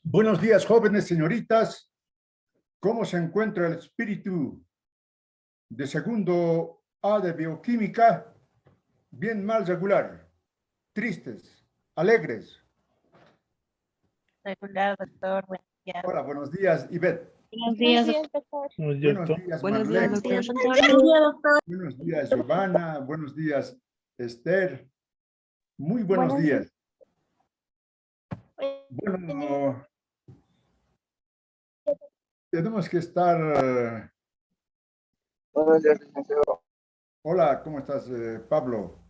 Buenos días, jóvenes señoritas. ¿Cómo se encuentra el espíritu de segundo A de bioquímica? Bien, mal, regular, tristes, alegres. Regular, doctor. Buenos días. Hola, buenos días, Ivette. Buenos días, doctor. Buenos días, Buenos días, Marlene. doctor. Buenos días, Giovanna. Buenos días, Esther. Muy buenos días. Bueno, tenemos que estar... Buenos días, licenciado. Hola, ¿cómo estás, Pablo?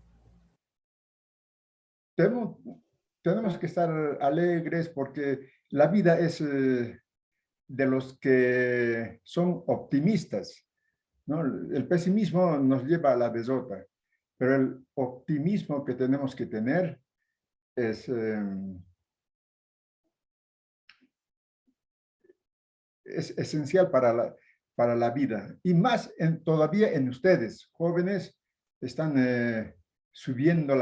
Tenemos que estar alegres porque la vida es de los que son optimistas, ¿no? El pesimismo nos lleva a la desota, pero el optimismo que tenemos que tener es esencial para la vida. Y más todavía en ustedes, jóvenes, están subiendo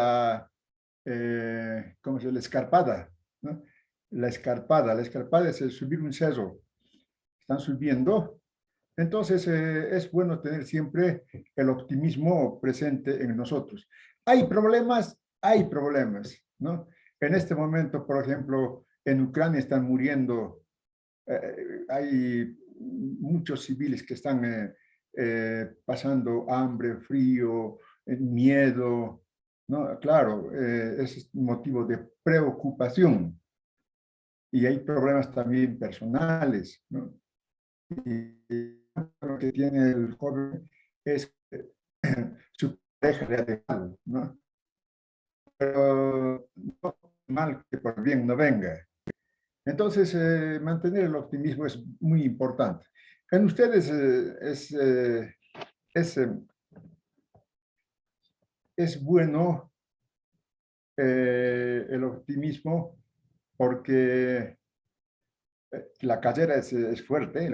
¿cómo se llama? La escarpada, ¿no? La escarpada es subir un cerro. Están subiendo. Entonces, es bueno tener siempre el optimismo presente en nosotros. Hay problemas, ¿no? En este momento, por ejemplo, en Ucrania están muriendo, hay muchos civiles que están pasando hambre, frío, miedo, ¿no? Claro, es motivo de preocupación. Y hay problemas también personales, ¿no? Y lo que tiene el joven es su pareja real, ¿no? Pero no mal que por bien no venga. Entonces, mantener el optimismo es muy importante. En ustedes es bueno el optimismo porque la carrera es fuerte,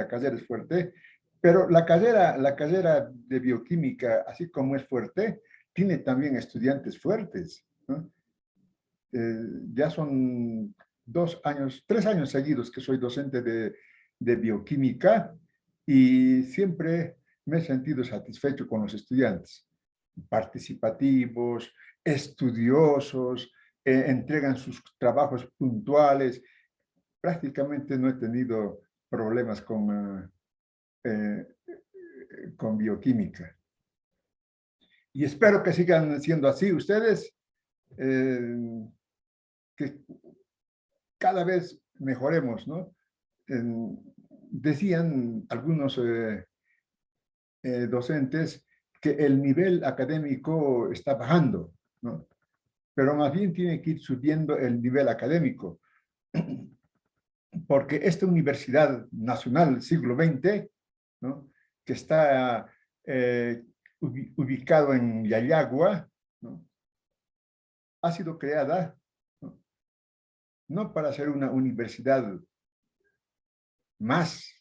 pero la carrera de bioquímica, así como es fuerte, tiene también estudiantes fuertes, ¿no? Ya son 3 años seguidos que soy docente de bioquímica y siempre me he sentido satisfecho con los estudiantes, participativos, estudiosos, entregan sus trabajos puntuales. Prácticamente no he tenido problemas con bioquímica. Y espero que sigan siendo así ustedes, que cada vez mejoremos, ¿no? Decían algunos docentes que el nivel académico está bajando, ¿no? Pero más bien tiene que ir subiendo el nivel académico, porque esta Universidad Nacional Siglo XX, ¿no? Que está ubicado en Yayagua, ¿no? Ha sido creada, ¿no? No para ser una universidad más,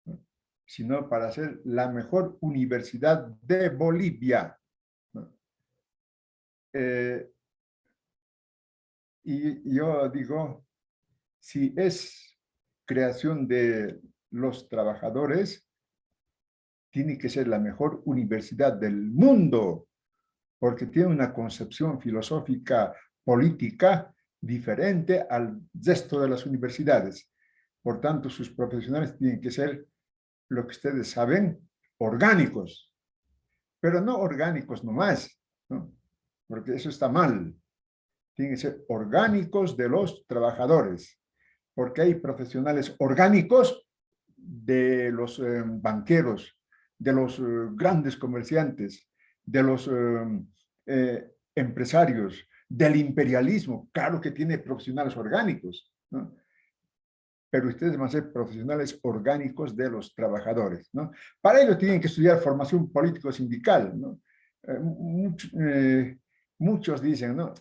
¿no? Sino para ser la mejor universidad de Bolivia, ¿no? Y yo digo, si es creación de los trabajadores, tiene que ser la mejor universidad del mundo, porque tiene una concepción filosófica política diferente al resto de las universidades. Por tanto, sus profesionales tienen que ser, lo que ustedes saben, orgánicos, pero no orgánicos nomás, ¿no? Porque eso está mal. Tienen que ser orgánicos de los trabajadores, porque hay profesionales orgánicos de los banqueros, de los grandes comerciantes, de los empresarios, del imperialismo. Claro que tiene profesionales orgánicos, ¿no? Pero ustedes van a ser profesionales orgánicos de los trabajadores, ¿no? Para ello tienen que estudiar formación político-sindical, ¿no? Muchos dicen, ¿no?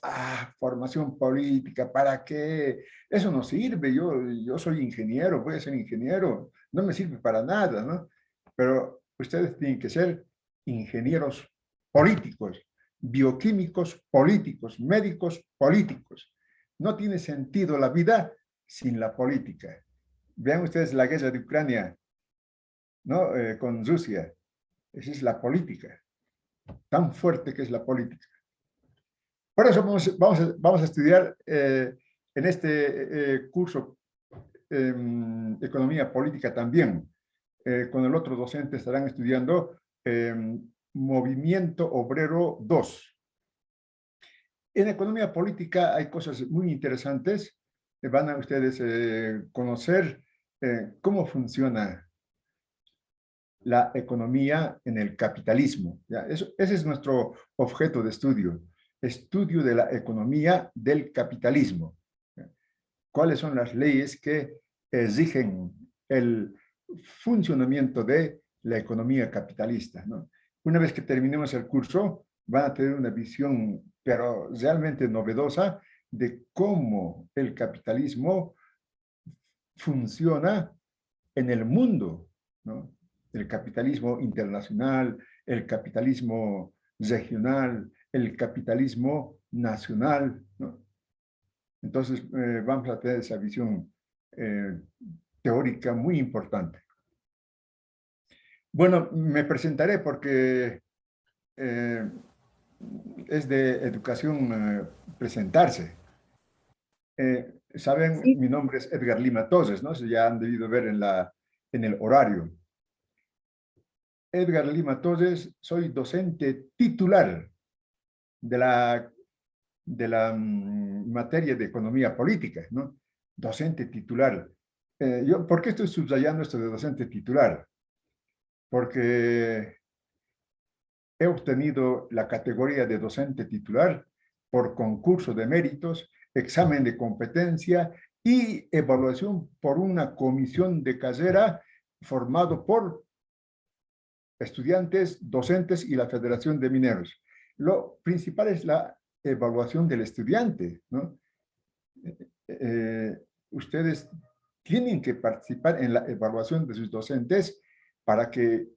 Formación política, ¿para qué? Eso no sirve, yo soy ingeniero, voy a ser ingeniero, no me sirve para nada, ¿no? Pero ustedes tienen que ser ingenieros políticos, bioquímicos políticos, médicos políticos. No tiene sentido la vida sin la política. Vean ustedes la guerra de Ucrania, ¿no? Con Rusia. Esa es la política, tan fuerte que es la política. Por eso vamos a estudiar en este curso Economía Política también. Con el otro docente estarán estudiando Movimiento Obrero 2. En economía política hay cosas muy interesantes. Van a ustedes conocer cómo funciona la economía en el capitalismo. ¿Ya? Ese es nuestro objeto de estudio. Estudio de la economía del capitalismo. ¿Ya? ¿Cuáles son las leyes que rigen el funcionamiento de la economía capitalista, ¿no? Una vez que terminemos el curso, van a tener una visión, pero realmente novedosa, de cómo el capitalismo funciona en el mundo, ¿no? El capitalismo internacional, el capitalismo regional, el capitalismo nacional, ¿no? Entonces, vamos a tener esa visión teórica muy importante. Bueno, me presentaré porque es de educación presentarse. Saben, Sí. mi nombre es Edgar Lima Toses, ¿no? Eso ya han debido ver en el horario. Edgar Lima Toses, soy docente titular de la materia de economía política, ¿no? Docente titular. ¿Por qué estoy subrayando esto de docente titular? Porque he obtenido la categoría de docente titular por concurso de méritos, examen de competencia y evaluación por una comisión de carrera formado por estudiantes, docentes y la Federación de Mineros. Lo principal es la evaluación del estudiante, ¿no? Ustedes tienen que participar en la evaluación de sus docentes para que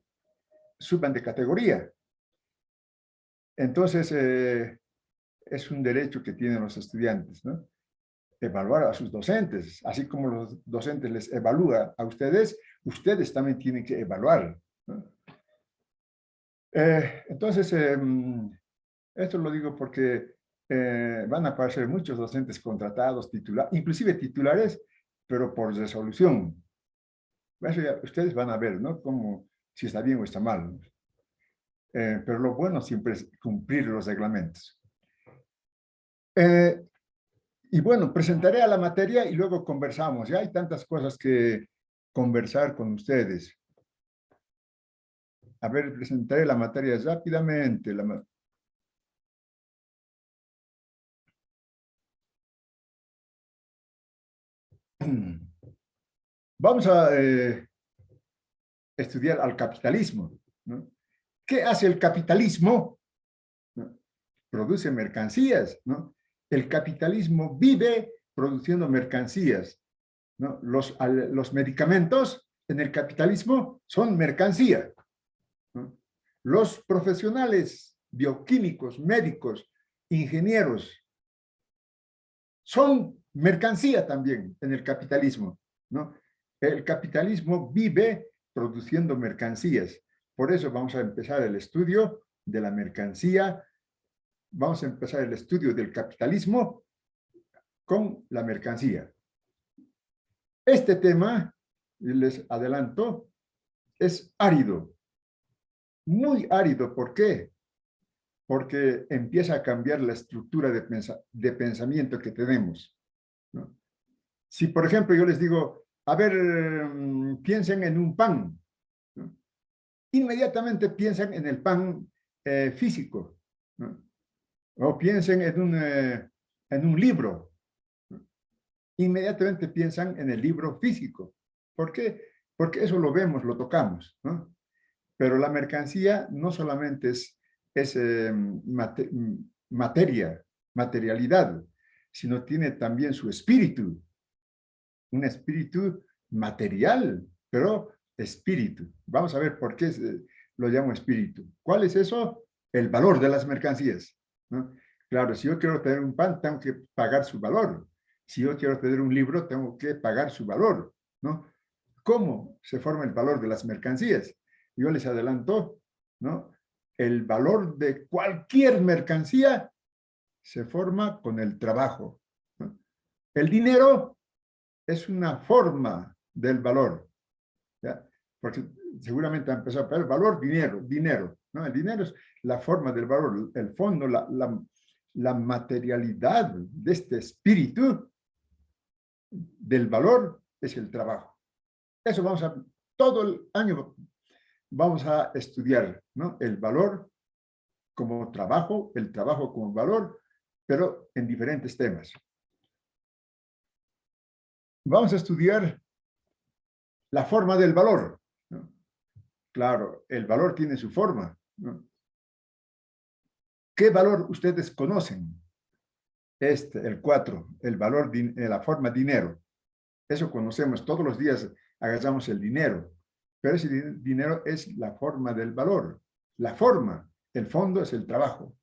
suban de categoría. Entonces, es un derecho que tienen los estudiantes, ¿no? Evaluar a sus docentes, así como los docentes les evalúan a ustedes, ustedes también tienen que evaluar, ¿no? Entonces, esto lo digo porque van a aparecer muchos docentes contratados, inclusive titulares, pero por resolución. Eso ya, ustedes van a ver, ¿no? Como si está bien o está mal. Pero lo bueno siempre es cumplir los reglamentos. Y bueno, presentaré a la materia y luego conversamos. Ya hay tantas cosas que conversar con ustedes. A ver, presentaré la materia rápidamente. Vamos a estudiar al capitalismo, ¿no? ¿Qué hace el capitalismo? ¿No? Produce mercancías, ¿no? El capitalismo vive produciendo mercancías, ¿no? Los medicamentos en el capitalismo son mercancía, ¿no? Los profesionales bioquímicos, médicos, ingenieros, son mercancía también en el capitalismo, ¿no? El capitalismo vive produciendo mercancías. Por eso vamos a empezar el estudio de la mercancía. Vamos a empezar el estudio del capitalismo con la mercancía. Este tema, les adelanto, es árido. Muy árido. ¿Por qué? Porque empieza a cambiar la estructura de pensamiento que tenemos, ¿no? Si, por ejemplo, yo les digo, a ver, piensen en un pan, ¿no? Inmediatamente piensan en el pan físico, ¿no? O piensen en un libro, ¿no? Inmediatamente piensan en el libro físico. ¿Por qué? Porque eso lo vemos, lo tocamos, ¿no? Pero la mercancía no solamente es materia, materialidad, sino tiene también su espíritu, un espíritu material, pero espíritu. Vamos a ver por qué lo llamo espíritu. ¿Cuál es eso? El valor de las mercancías, ¿no? Claro, si yo quiero tener un pan, tengo que pagar su valor. Si yo quiero tener un libro, tengo que pagar su valor, ¿no? ¿Cómo se forma el valor de las mercancías? Yo les adelanto, ¿no? El valor de cualquier mercancía se forma con el trabajo, ¿no? El dinero es una forma del valor, ¿ya? Porque seguramente han empezado a ver valor, dinero, ¿no? El dinero es la forma del valor, el fondo, la materialidad de este espíritu del valor es el trabajo. Eso todo el año vamos a estudiar, ¿no? El valor como trabajo, el trabajo como valor, pero en diferentes temas. Vamos a estudiar la forma del valor, ¿no? Claro, el valor tiene su forma, ¿no? ¿Qué valor ustedes conocen? El 4, el valor de la forma dinero. Eso conocemos, todos los días agarramos el dinero, pero ese dinero es la forma del valor. La forma, el fondo es el trabajo.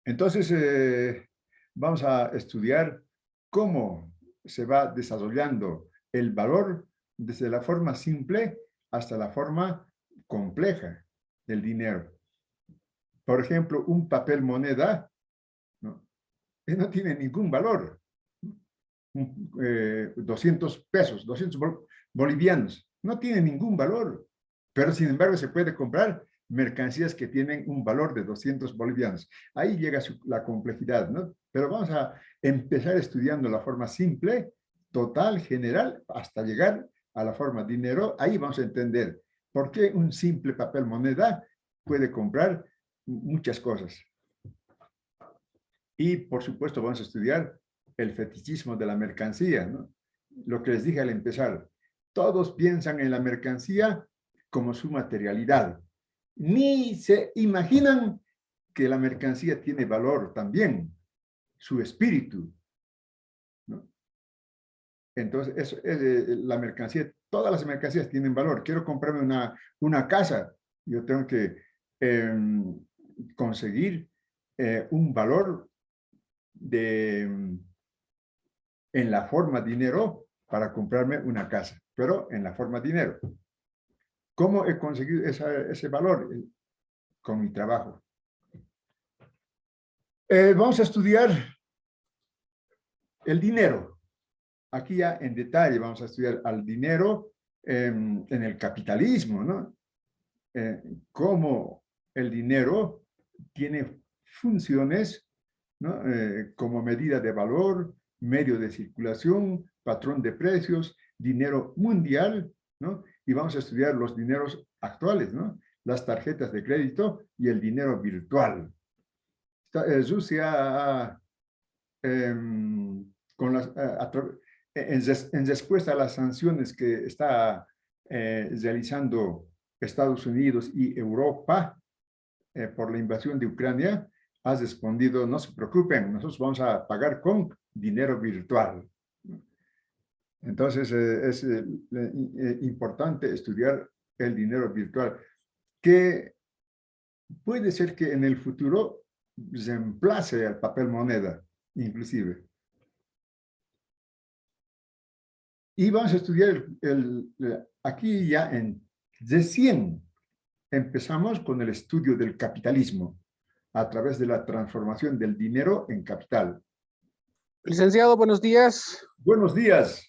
Entonces, vamos a estudiar cómo se va desarrollando el valor desde la forma simple hasta la forma compleja del dinero. Por ejemplo, un papel moneda, ¿no? No tiene ningún valor. 200 pesos, 200 bolivianos, no tiene ningún valor, pero sin embargo se puede comprar mercancías que tienen un valor de 200 bolivianos. Ahí llega la complejidad, ¿no? Pero vamos a empezar estudiando la forma simple, total, general, hasta llegar a la forma dinero. Ahí vamos a entender por qué un simple papel moneda puede comprar muchas cosas. Y por supuesto vamos a estudiar el fetichismo de la mercancía, ¿no? Lo que les dije al empezar, todos piensan en la mercancía como su materialidad. Ni se imaginan que la mercancía tiene valor también, su espíritu, ¿no? Entonces, la mercancía, todas las mercancías tienen valor. Quiero comprarme una casa, yo tengo que conseguir un valor en la forma dinero para comprarme una casa, pero en la forma dinero. ¿Cómo he conseguido ese valor? Con mi trabajo. Vamos a estudiar el dinero. Aquí ya en detalle vamos a estudiar al dinero en el capitalismo, ¿no? Cómo el dinero tiene funciones, ¿no? Como medida de valor, medio de circulación, patrón de precios, dinero mundial, ¿no? Y vamos a estudiar los dineros actuales, ¿no? Las tarjetas de crédito y el dinero virtual. Rusia, con en respuesta a las sanciones que está realizando Estados Unidos y Europa por la invasión de Ucrania, has respondido, no se preocupen, nosotros vamos a pagar con dinero virtual. Entonces, es importante estudiar el dinero virtual, que puede ser que en el futuro reemplace al papel moneda, inclusive. Y vamos a estudiar aquí ya recién empezamos con el estudio del capitalismo a través de la transformación del dinero en capital. Licenciado, buenos días. Buenos días.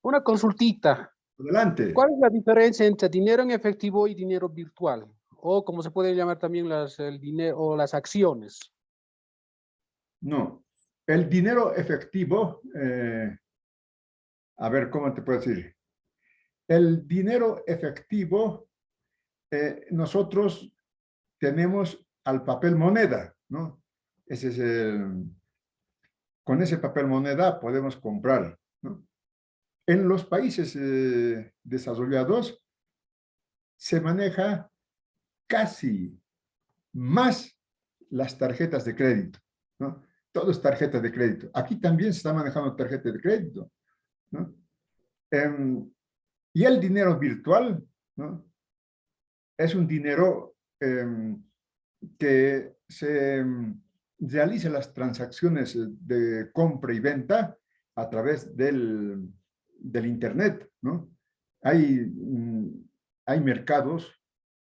Una consultita. Adelante. ¿Cuál es la diferencia entre dinero en efectivo y dinero virtual? O como se puede llamar también el dinero o las acciones. No, el dinero efectivo, a ver, ¿cómo te puedo decir? El dinero efectivo, nosotros tenemos al papel moneda, ¿no? Ese es con ese papel moneda podemos comprar, ¿no? En los países desarrollados se maneja casi más las tarjetas de crédito, ¿no? Todo es tarjeta de crédito. Aquí también se está manejando tarjeta de crédito, ¿no? Y el dinero virtual, ¿no? Es un dinero que se realice las transacciones de compra y venta a través del Internet, ¿no? Hay mercados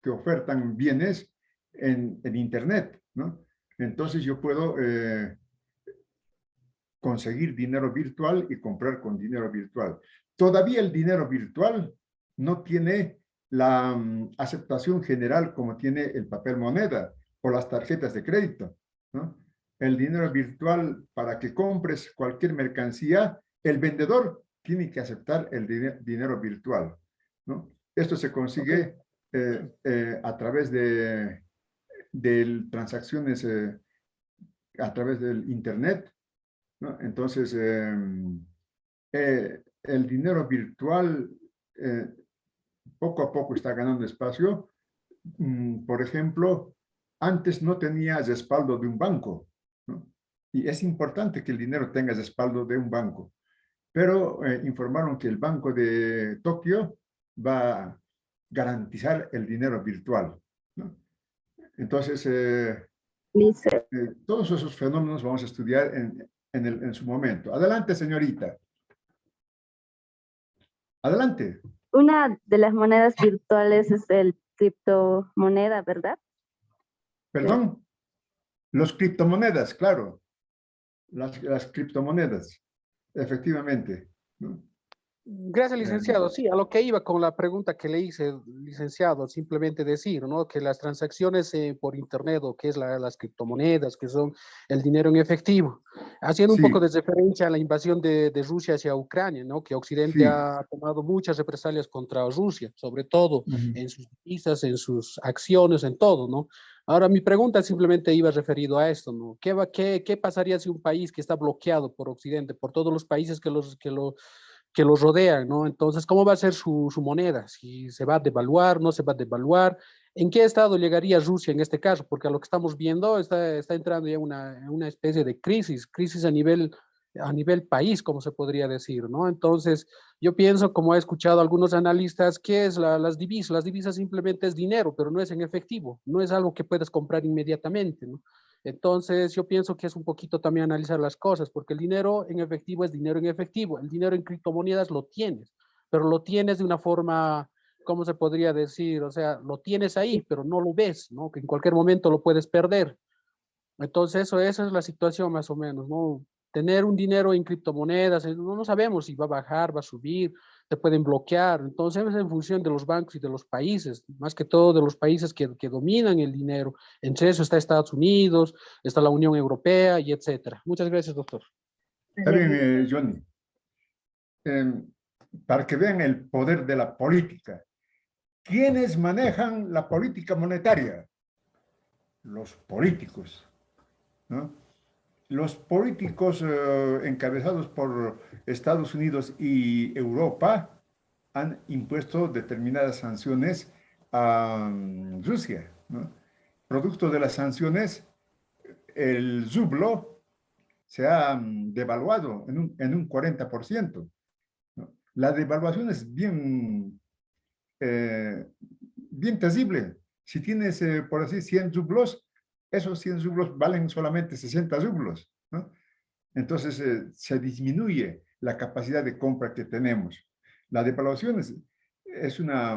que ofertan bienes en Internet, ¿no? Entonces yo puedo conseguir dinero virtual y comprar con dinero virtual. Todavía el dinero virtual no tiene la aceptación general como tiene el papel moneda o las tarjetas de crédito, ¿no? El dinero virtual, para que compres cualquier mercancía, el vendedor tiene que aceptar el dinero virtual, ¿no? Esto se consigue a través de transacciones a través del Internet, ¿no? Entonces, el dinero virtual eh, poco a poco está ganando espacio. Por ejemplo, antes no tenía respaldo de un banco, ¿no? Y es importante que el dinero tenga respaldo de un banco. Pero informaron que el Banco de Tokio va a garantizar el dinero virtual, ¿no? Entonces, Dice, todos esos fenómenos vamos a estudiar en su momento. Adelante, señorita. Adelante. una de las monedas virtuales es el criptomoneda, ¿verdad? Perdón. Los criptomonedas, claro. Las criptomonedas, efectivamente, ¿no? Gracias, licenciado. Sí, a lo que iba con la pregunta que le hice, licenciado, simplemente decir, ¿no? Que las transacciones por Internet o que es las criptomonedas, que son el dinero en efectivo, haciendo un poco Sí, de referencia a la invasión de Rusia hacia Ucrania, ¿no? Que Occidente sí. ha tomado muchas represalias contra Rusia, sobre todo Ujú. en sus divisas, en sus acciones, en todo, ¿no? Ahora, mi pregunta simplemente iba referido a esto, ¿no? ¿Qué pasaría si un país que está bloqueado por Occidente, por todos los países que los rodean, ¿no? Entonces, ¿cómo va a ser su moneda? Si se va a devaluar, no se va a devaluar. ¿En qué estado llegaría Rusia en este caso? Porque a lo que estamos viendo está entrando ya una especie de crisis a nivel país, como se podría decir, ¿no? Entonces, yo pienso, como he escuchado a algunos analistas, que es las divisas. Las divisas simplemente es dinero, pero no es en efectivo, no es algo que puedes comprar inmediatamente, ¿no? Entonces, yo pienso que es un poquito también analizar las cosas, porque el dinero en efectivo es dinero en efectivo. El dinero en criptomonedas lo tienes, pero lo tienes de una forma, ¿cómo se podría decir? O sea, lo tienes ahí, pero no lo ves, ¿no? Que en cualquier momento lo puedes perder. Entonces, esa es la situación más o menos, ¿no? Tener un dinero en criptomonedas, no sabemos si va a bajar, va a subir, te pueden bloquear. Entonces, es en función de los bancos y de los países, más que todo de los países que dominan el dinero. Entre eso está Estados Unidos, está la Unión Europea y etcétera. Muchas gracias, doctor. Está bien, Johnny. Para que vean el poder de la política. ¿Quiénes manejan la política monetaria? Los políticos, ¿no? Los políticos encabezados por Estados Unidos y Europa han impuesto determinadas sanciones a Rusia, ¿no? Producto de las sanciones, el rublo se ha devaluado en un 40%, ¿no? La devaluación es bien terrible. Si tienes, por así, 100 rublos, esos 100 rublos valen solamente 60 rublos, ¿no? Entonces se disminuye la capacidad de compra que tenemos. La devaluación es una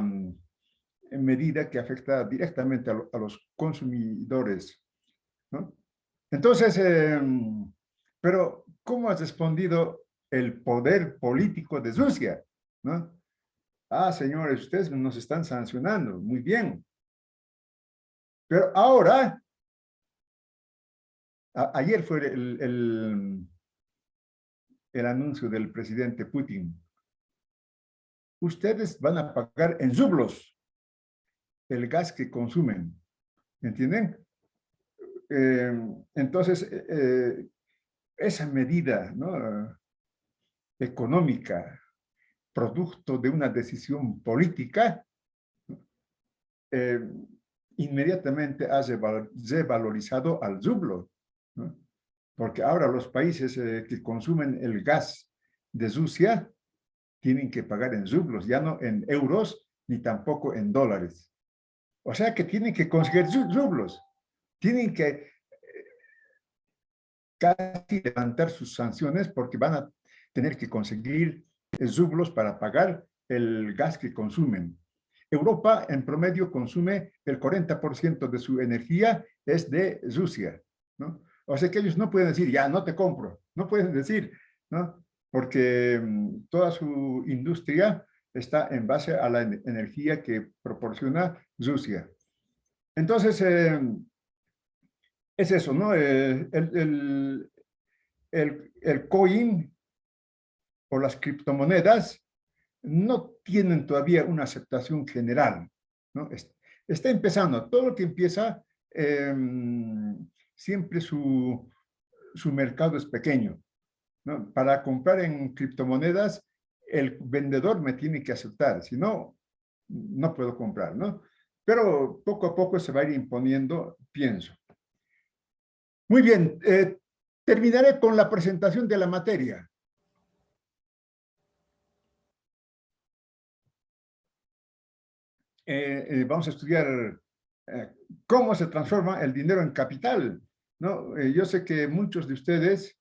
medida que afecta directamente a los consumidores, ¿no? Entonces, pero ¿cómo ha respondido el poder político de Rusia, ¿no? Ah, señores, ustedes nos están sancionando, muy bien. Pero ahora, ayer fue el anuncio del presidente Putin. Ustedes van a pagar en rublos el gas que consumen, ¿entienden? Entonces, esa medida, ¿no?, económica, producto de una decisión política, eh, inmediatamente ha revalorizado al rublo, ¿no? Porque ahora los países que consumen el gas de Rusia tienen que pagar en rublos, ya no en euros ni tampoco en dólares. O sea que tienen que conseguir rublos, tienen que casi levantar sus sanciones porque van a tener que conseguir rublos para pagar el gas que consumen. Europa en promedio consume el 40% de su energía es de Rusia, ¿no? O sea que ellos no pueden decir, ya, no te compro, no pueden decir, ¿no? Porque toda su industria está en base a la energía que proporciona Rusia. Entonces, es eso, ¿no? El coin o las criptomonedas no tienen todavía una aceptación general, ¿no? Está empezando, todo lo que empieza, siempre su mercado es pequeño, ¿no? Para comprar en criptomonedas, el vendedor me tiene que aceptar, si no, no puedo comprar, ¿no? Pero poco a poco se va a ir imponiendo, pienso. Muy bien, terminaré con la presentación de la materia. Vamos a estudiar cómo se transforma el dinero en capital, ¿no? Yo sé que muchos de ustedes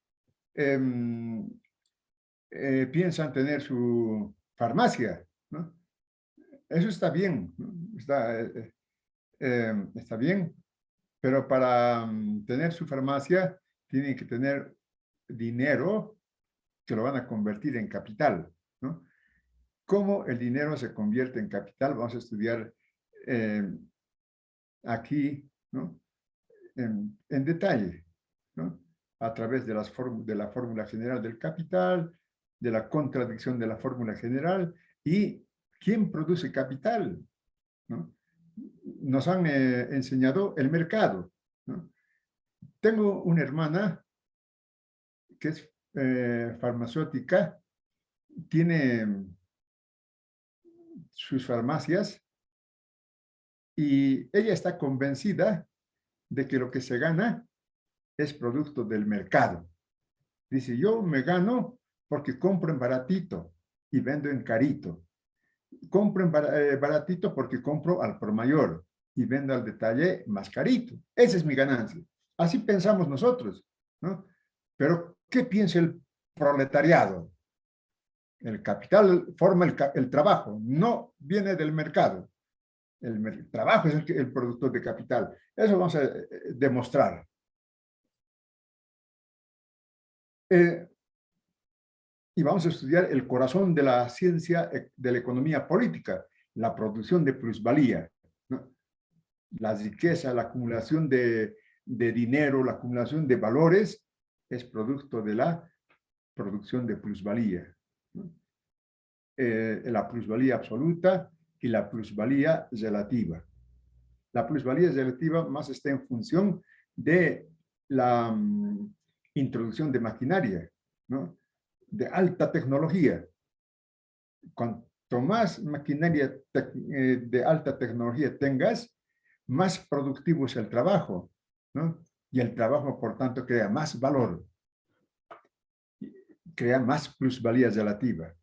piensan tener su farmacia, ¿no? Eso está bien, ¿no? Está bien, pero para tener su farmacia tienen que tener dinero que lo van a convertir en capital, ¿no? ¿Cómo el dinero se convierte en capital? Vamos a estudiar aquí, ¿no? En detalle, ¿no? A través de la fórmula general del capital, de la contradicción de la fórmula general y quién produce capital, ¿no? Nos han enseñado el mercado, ¿no? Tengo una hermana que es farmacéutica, tiene sus farmacias y ella está convencida de que lo que se gana es producto del mercado. Dice, yo me gano porque compro en baratito y vendo en carito. Compro en baratito porque compro al por mayor y vendo al detalle más carito. Esa es mi ganancia. Así pensamos nosotros, ¿no? Pero, ¿qué piensa el proletariado? El capital forma el trabajo, no viene del mercado. El trabajo es el productor de capital. Eso vamos a demostrar. Y vamos a estudiar el corazón de la ciencia de la economía política, la producción de plusvalía, ¿no? La riqueza, la acumulación de dinero, la acumulación de valores es producto de la producción de plusvalía, ¿no? La plusvalía absoluta y la plusvalía relativa. La plusvalía relativa más está en función de la introducción de maquinaria, ¿no? De alta tecnología. Cuanto más maquinaria de alta tecnología tengas, más productivo es el trabajo, ¿no? Y el trabajo, por tanto, crea más valor, crea más plusvalía relativa.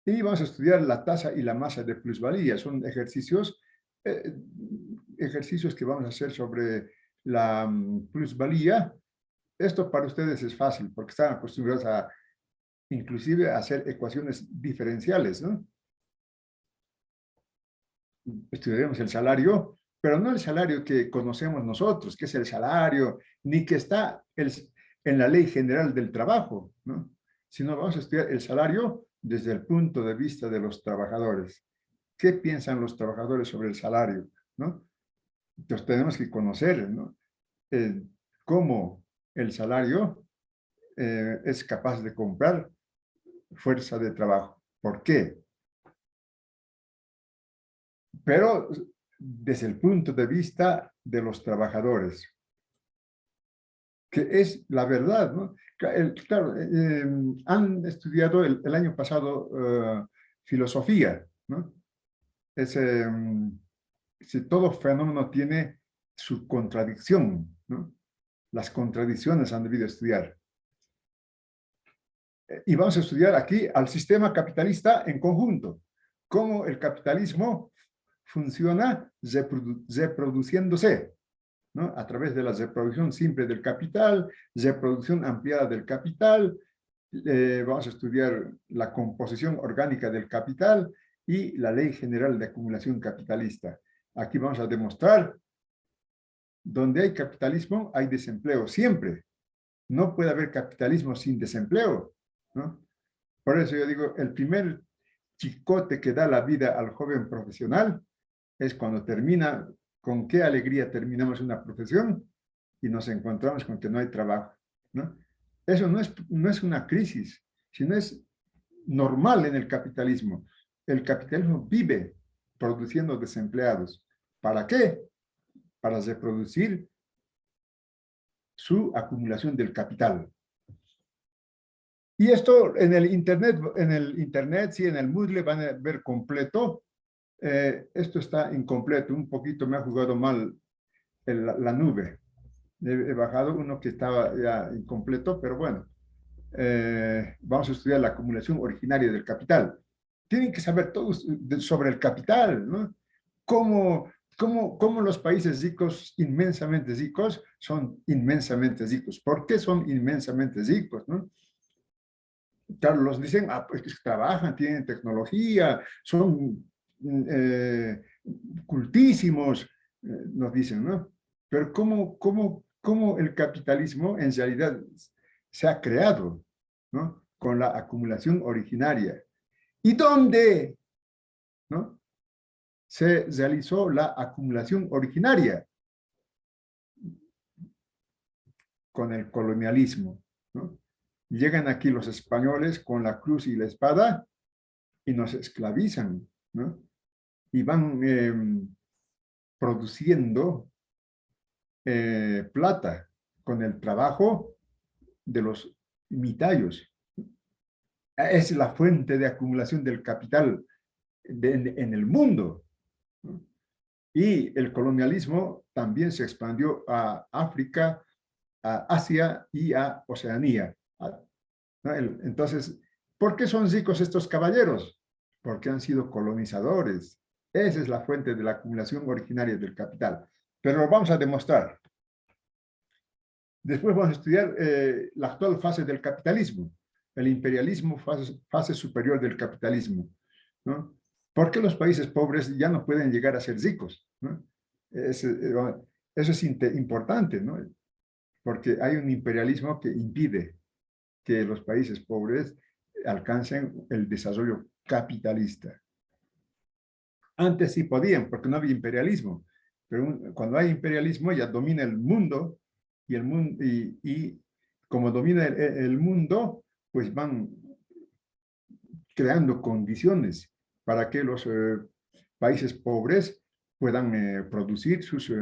Y vamos a estudiar la tasa y la masa de plusvalía. Son ejercicios que vamos a hacer sobre la plusvalía. Esto para ustedes es fácil porque están acostumbrados a inclusive a hacer ecuaciones diferenciales, ¿no? Estudiaremos el salario, pero no el salario que conocemos nosotros, que es el salario, ni que está en la ley general del trabajo, ¿no? Sino vamos a estudiar el salario desde el punto de vista de los trabajadores. ¿Qué piensan los trabajadores sobre el salario, ¿no? Entonces tenemos que conocer, ¿no? Cómo el salario es capaz de comprar fuerza de trabajo. ¿Por qué? Pero desde el punto de vista de los trabajadores, que es la verdad, ¿no? Claro, han estudiado el año pasado filosofía, ¿no? Si todo fenómeno tiene su contradicción, ¿no? Las contradicciones han debido estudiar. Y vamos a estudiar aquí al sistema capitalista en conjunto, cómo el capitalismo funciona reproduciéndose, ¿no? A través de la reproducción simple del capital, reproducción ampliada del capital, vamos a estudiar la composición orgánica del capital y la ley general de acumulación capitalista. Aquí vamos a demostrar, donde hay capitalismo, hay desempleo, siempre. No puede haber capitalismo sin desempleo, ¿no? Por eso yo digo, el primer chicote que da la vida al joven profesional es cuando termina, con qué alegría terminamos una profesión y nos encontramos con que no hay trabajo, ¿no? Eso no es una crisis, sino es normal en el capitalismo. El capitalismo vive produciendo desempleados. ¿Para qué? Para reproducir su acumulación del capital. Y esto en el internet, sí, en el Moodle van a ver completo. Esto está incompleto, un poquito me ha jugado mal la nube. He bajado uno que estaba ya incompleto, pero bueno. Vamos a estudiar la acumulación originaria del capital. Tienen que saber todos sobre el capital, ¿no? Cómo los países ricos, inmensamente ricos, son inmensamente ricos. ¿Por qué son inmensamente ricos, no? Claro, los dicen, pues que trabajan, tienen tecnología, son cultísimos, nos dicen, ¿no? Pero ¿cómo el capitalismo en realidad se ha creado, ¿no? Con la acumulación originaria? ¿Y dónde, no? Se realizó la acumulación originaria? Con el colonialismo, ¿no? Llegan aquí los españoles con la cruz y la espada y nos esclavizan, ¿no? Y van produciendo plata con el trabajo de los mitayos. Es la fuente de acumulación del capital en el mundo, ¿no? Y el colonialismo también se expandió a África, a Asia y a Oceanía. ¿No? Entonces, ¿por qué son ricos estos caballeros? Porque han sido colonizadores. Esa es la fuente de la acumulación originaria del capital. Pero lo vamos a demostrar. Después vamos a estudiar la actual fase del capitalismo, el imperialismo, fase superior del capitalismo, ¿no? ¿Por qué los países pobres ya no pueden llegar a ser ricos, ¿no? Eso es importante, ¿no? Porque hay un imperialismo que impide que los países pobres alcancen el desarrollo capitalista. Antes sí podían, porque no había imperialismo, pero cuando hay imperialismo ya domina el mundo, y como domina el mundo, pues van creando condiciones para que los países pobres puedan producir sus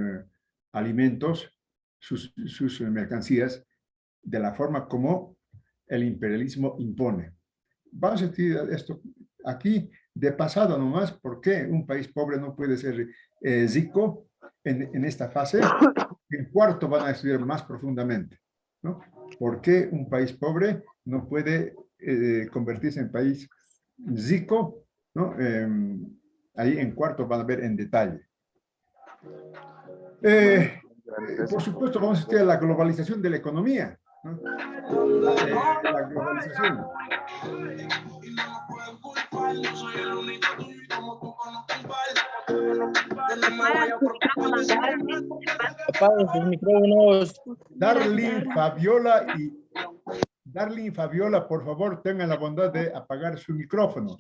alimentos, sus mercancías, de la forma como el imperialismo impone. Vamos a estudiar esto aquí de pasada nomás, ¿por qué un país pobre no puede ser rico en esta fase? En cuarto van a estudiar más profundamente, ¿no? ¿Por qué un país pobre no puede convertirse en país rico, ¿no? Ahí en cuarto van a ver en detalle. Por supuesto, vamos a estudiar la globalización de la economía, ¿no? La globalización. Apague sus micrófonos. Darling Fabiola, por favor, tengan la bondad de apagar su micrófono.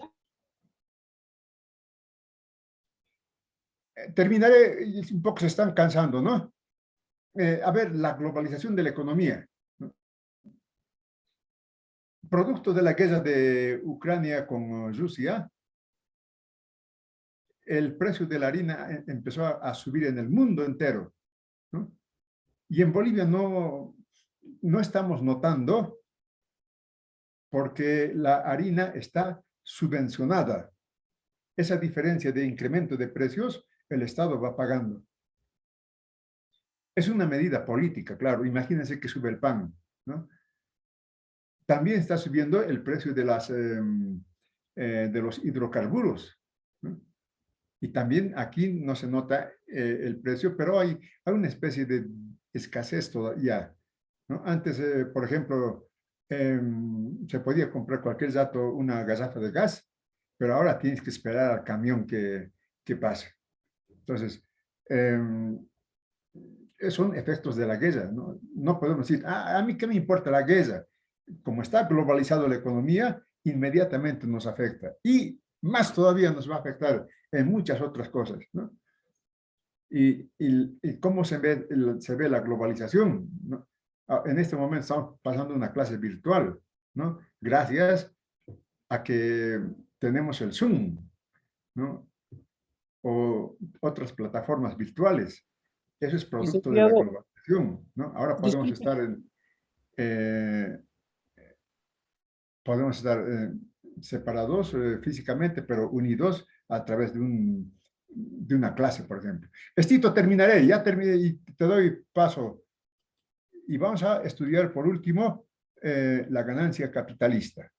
Terminaré, un poco se están cansando, ¿no? A ver, la globalización de la economía. Producto de la guerra de Ucrania con Rusia, el precio de la harina empezó a subir en el mundo entero, ¿no? Y en Bolivia no estamos notando, porque la harina está subvencionada. Esa diferencia de incremento de precios, el Estado va pagando. Es una medida política, claro. Imagínense que sube el pan, ¿no? También está subiendo el precio de los hidrocarburos, ¿no? Y también aquí no se nota el precio, pero hay una especie de escasez todavía, ¿no? Antes, por ejemplo, se podía comprar cualquier dato una garrafa de gas, pero ahora tienes que esperar al camión que pase. Entonces, son efectos de la guerra, ¿no? No podemos decir, a mí qué me importa la guerra. Como está globalizado la economía, inmediatamente nos afecta. Y más todavía nos va a afectar en muchas otras cosas, ¿no? Y cómo se ve la globalización, ¿no? En este momento estamos pasando una clase virtual, ¿no? Gracias a que tenemos el Zoom, ¿no? O otras plataformas virtuales. Eso es producto de la Licenciado, globalización, ¿no? Ahora disculpe. eh, podemos estar separados físicamente, pero unidos a través de una clase, por ejemplo. Estito, terminaré, ya terminé y te doy paso. Y vamos a estudiar por último la ganancia capitalista.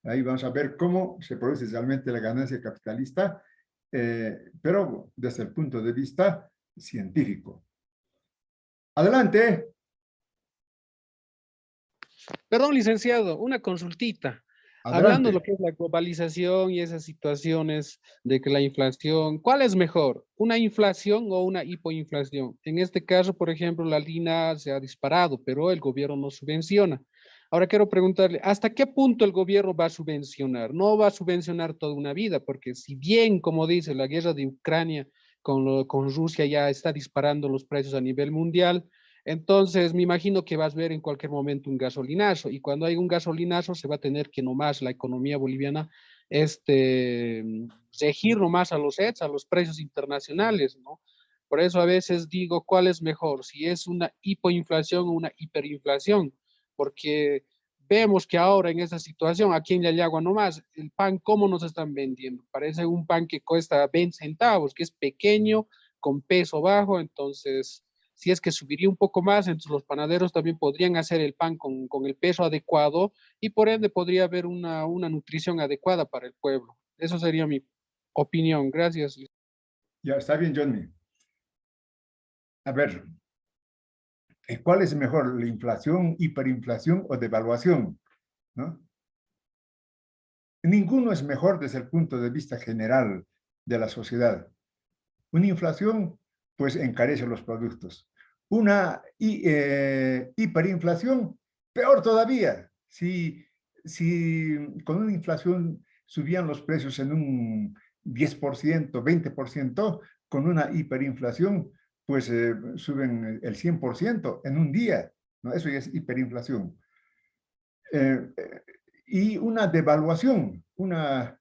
Ahí vamos a ver cómo se produce realmente la ganancia capitalista, pero desde el punto de vista científico. Adelante. Perdón, licenciado, una consultita. Hablando de lo Adelante. que es la globalización y esas situaciones de que la inflación, ¿cuál es mejor? ¿Una inflación o una hipoinflación? En este caso, por ejemplo, la lina se ha disparado, pero el gobierno no subvenciona. Ahora quiero preguntarle, ¿hasta qué punto el gobierno va a subvencionar? No va a subvencionar toda una vida, porque si bien, como dice, la guerra de Ucrania con Rusia ya está disparando los precios a nivel mundial, entonces, me imagino que vas a ver en cualquier momento un gasolinazo y cuando hay un gasolinazo se va a tener que nomás la economía boliviana regir nomás a los ETS, a los precios internacionales, ¿no? Por eso a veces digo, ¿cuál es mejor? Si es una hipoinflación o una hiperinflación, porque vemos que ahora en esta situación, aquí en Yayagua nomás, el pan, ¿cómo nos están vendiendo? Parece un pan que cuesta 20 centavos, que es pequeño, con peso bajo, entonces si es que subiría un poco más, entonces los panaderos también podrían hacer el pan con el peso adecuado y por ende podría haber una nutrición adecuada para el pueblo. Eso sería mi opinión. Gracias. Ya está bien, Johnny. A ver, ¿cuál es mejor, la inflación, hiperinflación o devaluación? ¿No? Ninguno es mejor desde el punto de vista general de la sociedad. Una inflación, pues, encarece los productos. Una hiperinflación, peor todavía. Si con una inflación subían los precios en un 10%, 20%, con una hiperinflación, pues suben el 100% en un día, ¿no? Eso ya es hiperinflación. Eh, y una devaluación de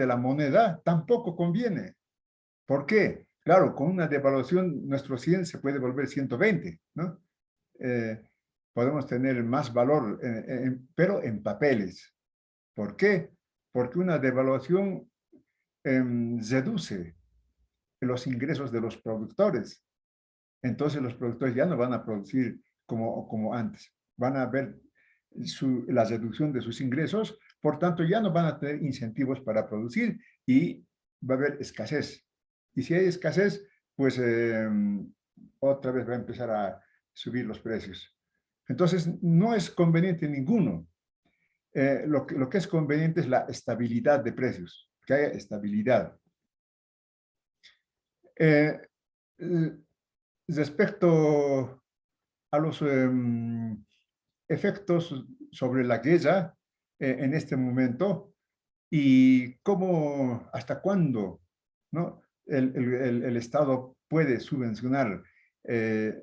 la moneda tampoco conviene. ¿Por qué? Claro, con una devaluación nuestro 100 se puede volver 120, ¿no? Eh, Podemos tener más valor, pero en papeles. ¿Por qué? Porque una devaluación reduce los ingresos de los productores. Entonces los productores ya no van a producir como antes. Van a ver la reducción de sus ingresos, por tanto ya no van a tener incentivos para producir y va a haber escasez. Y si hay escasez, pues otra vez va a empezar a subir los precios. Entonces no es conveniente ninguno. Lo que es conveniente es la estabilidad de precios, que haya estabilidad. Eh, Respecto a los efectos sobre la guerra en este momento y cómo, hasta cuándo, ¿no? el Estado puede subvencionar eh,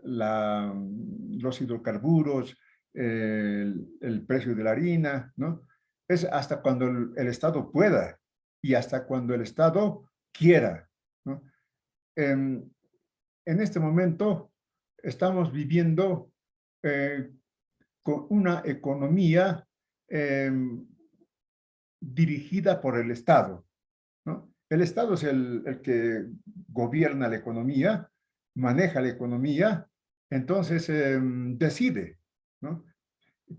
los hidrocarburos, el precio de la harina, ¿no? Es hasta cuando el Estado pueda y hasta cuando el Estado quiera, ¿no? En este momento estamos viviendo con una economía dirigida por el Estado, ¿no? El Estado es el que gobierna la economía, maneja la economía, entonces decide, ¿no?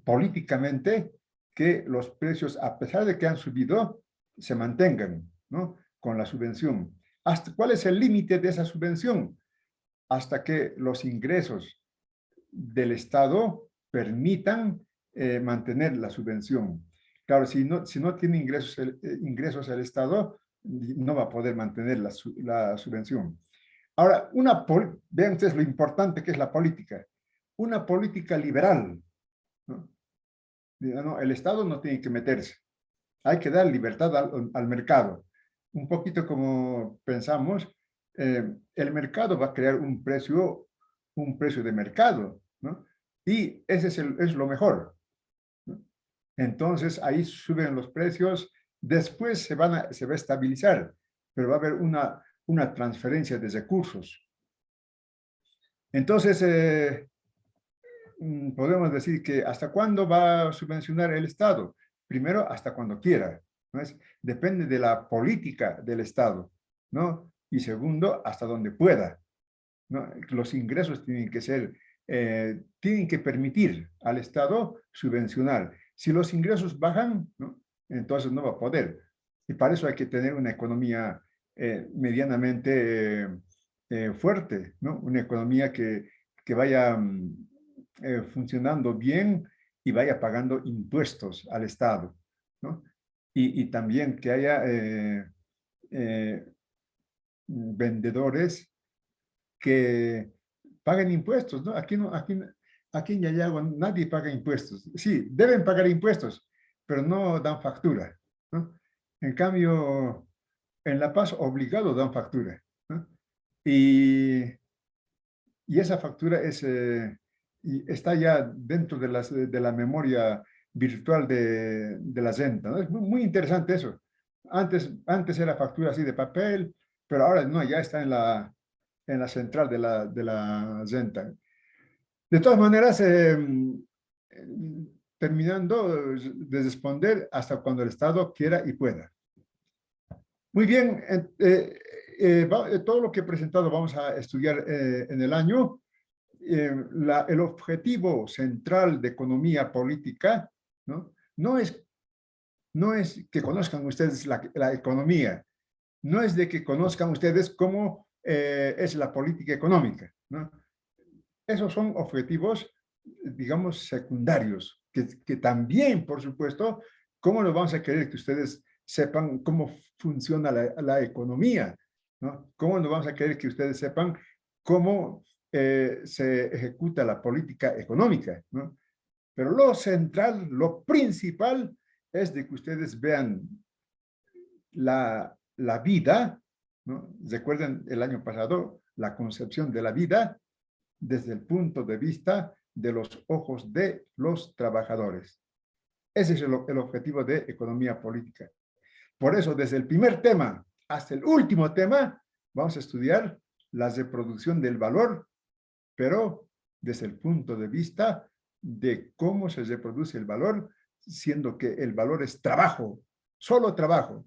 Políticamente que los precios, a pesar de que han subido, se mantengan, ¿no? Con la subvención. ¿Cuál es el límite de esa subvención? Hasta que los ingresos del Estado permitan mantener la subvención. Claro, si no tiene ingresos el Estado, no va a poder mantener la subvención. Ahora, vean ustedes lo importante que es la política. Una política liberal, ¿no? No, el Estado no tiene que meterse. Hay que dar libertad al mercado. Un poquito como pensamos, el mercado va a crear un precio de mercado, ¿no? Y ese es lo mejor, ¿no? Entonces, ahí suben los precios, después se va a estabilizar, pero va a haber una transferencia de recursos. Entonces, podemos decir que ¿hasta cuándo va a subvencionar el Estado? Primero, hasta cuando quiera, ¿no? Depende de la política del Estado, ¿no? Y segundo, hasta donde pueda, ¿no? Los ingresos tienen que permitir al Estado subvencionar. Si los ingresos bajan, ¿no? Entonces no va a poder. Y para eso hay que tener una economía medianamente fuerte, ¿no? Una economía que vaya funcionando bien y vaya pagando impuestos al Estado, ¿no? Y también que haya vendedores que paguen impuestos, ¿no? Aquí en Yayago nadie paga impuestos. Sí, deben pagar impuestos, pero no dan factura, ¿no? En cambio, en La Paz obligado dan factura, ¿no? Y esa factura está ya dentro de la memoria virtual de la Zenta, ¿no? Es muy interesante eso. Antes era factura así de papel, pero ahora no, ya está en la central de la Zenta. De todas maneras, terminando de responder hasta cuando el Estado quiera y pueda. Muy bien, todo lo que he presentado vamos a estudiar en el año. El objetivo central de economía política, ¿no? No es que conozcan ustedes la economía, no es de que conozcan ustedes cómo es la política económica, ¿no? Esos son objetivos, digamos, secundarios, que también, por supuesto, ¿cómo nos vamos a querer que ustedes sepan cómo funciona la economía, ¿no? ¿Cómo nos vamos a querer que ustedes sepan cómo se ejecuta la política económica, ¿no? Pero lo central, lo principal, es de que ustedes vean la vida, ¿no? Recuerden el año pasado, la concepción de la vida desde el punto de vista de los ojos de los trabajadores. Ese es el objetivo de economía política. Por eso, desde el primer tema hasta el último tema, vamos a estudiar la reproducción del valor, pero desde el punto de vista de cómo se reproduce el valor, siendo que el valor es trabajo, solo trabajo,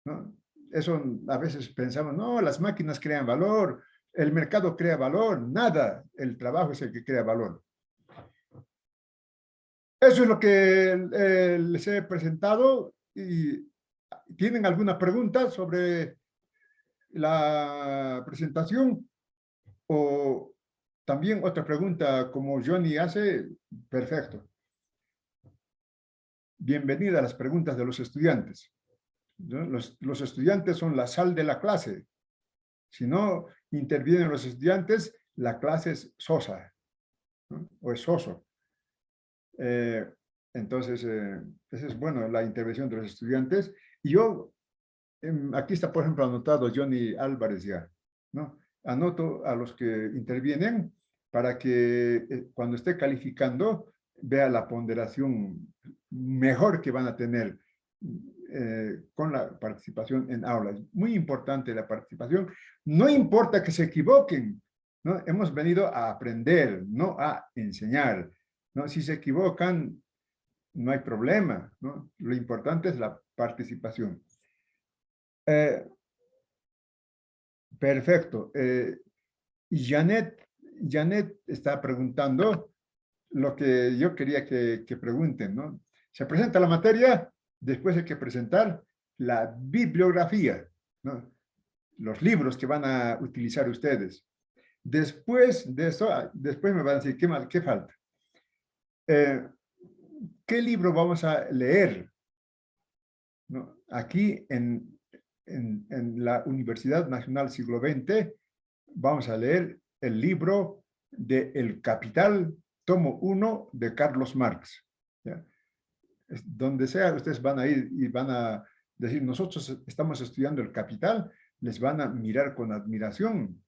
¿no? Eso a veces pensamos, no, las máquinas crean valor, el mercado crea valor, nada, el trabajo es el que crea valor. Eso es lo que les he presentado. Y ¿tienen alguna pregunta sobre la presentación? O también otra pregunta, como Johnny hace, perfecto. Bienvenida a las preguntas de los estudiantes, ¿no? Los estudiantes son la sal de la clase. Si no intervienen los estudiantes, la clase es sosa, ¿no? O es soso. Entonces, eso es bueno, la intervención de los estudiantes. Y yo, aquí está, por ejemplo, anotado Johnny Álvarez ya, ¿no? Anoto a los que intervienen para que cuando esté calificando vea la ponderación mejor que van a tener con la participación en aulas. Muy importante la participación. No importa que se equivoquen, ¿no? Hemos venido a aprender, no a enseñar, ¿no? Si se equivocan, no hay problema, ¿no? Lo importante es la participación. Perfecto. Janet está preguntando lo que yo quería que pregunten, ¿no? Se presenta la materia, después hay que presentar la bibliografía, ¿no? Los libros que van a utilizar ustedes. Después de eso, después me van a decir, ¿qué más? ¿Qué falta? ¿Qué libro vamos a leer? ¿No? Aquí en la Universidad Nacional Siglo XX vamos a leer el libro de El Capital, tomo 1 de Carlos Marx. ¿Ya? Donde sea, ustedes van a ir y van a decir, nosotros estamos estudiando El Capital, les van a mirar con admiración,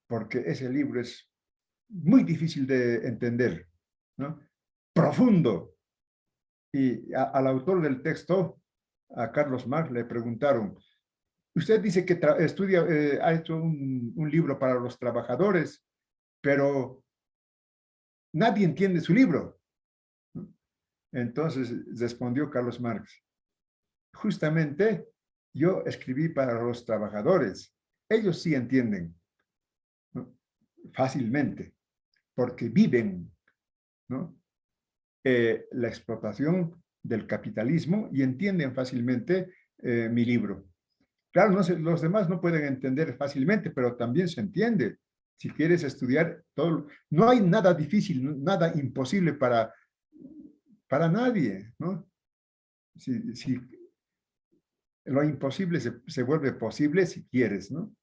porque ese libro es muy difícil de entender, ¿no? Profundo. Y al autor del texto, a Carlos Marx, le preguntaron, usted dice que estudia, ha hecho un libro para los trabajadores, pero nadie entiende su libro. Entonces respondió Carlos Marx, justamente yo escribí para los trabajadores, ellos sí entienden, ¿no? Fácilmente, porque viven, ¿no? La explotación del capitalismo y entienden fácilmente mi libro. Claro, no los demás no pueden entender fácilmente, pero también se entiende. Si quieres estudiar todo, no hay nada difícil, nada imposible para nadie, ¿no? Si lo imposible se vuelve posible si quieres, ¿no?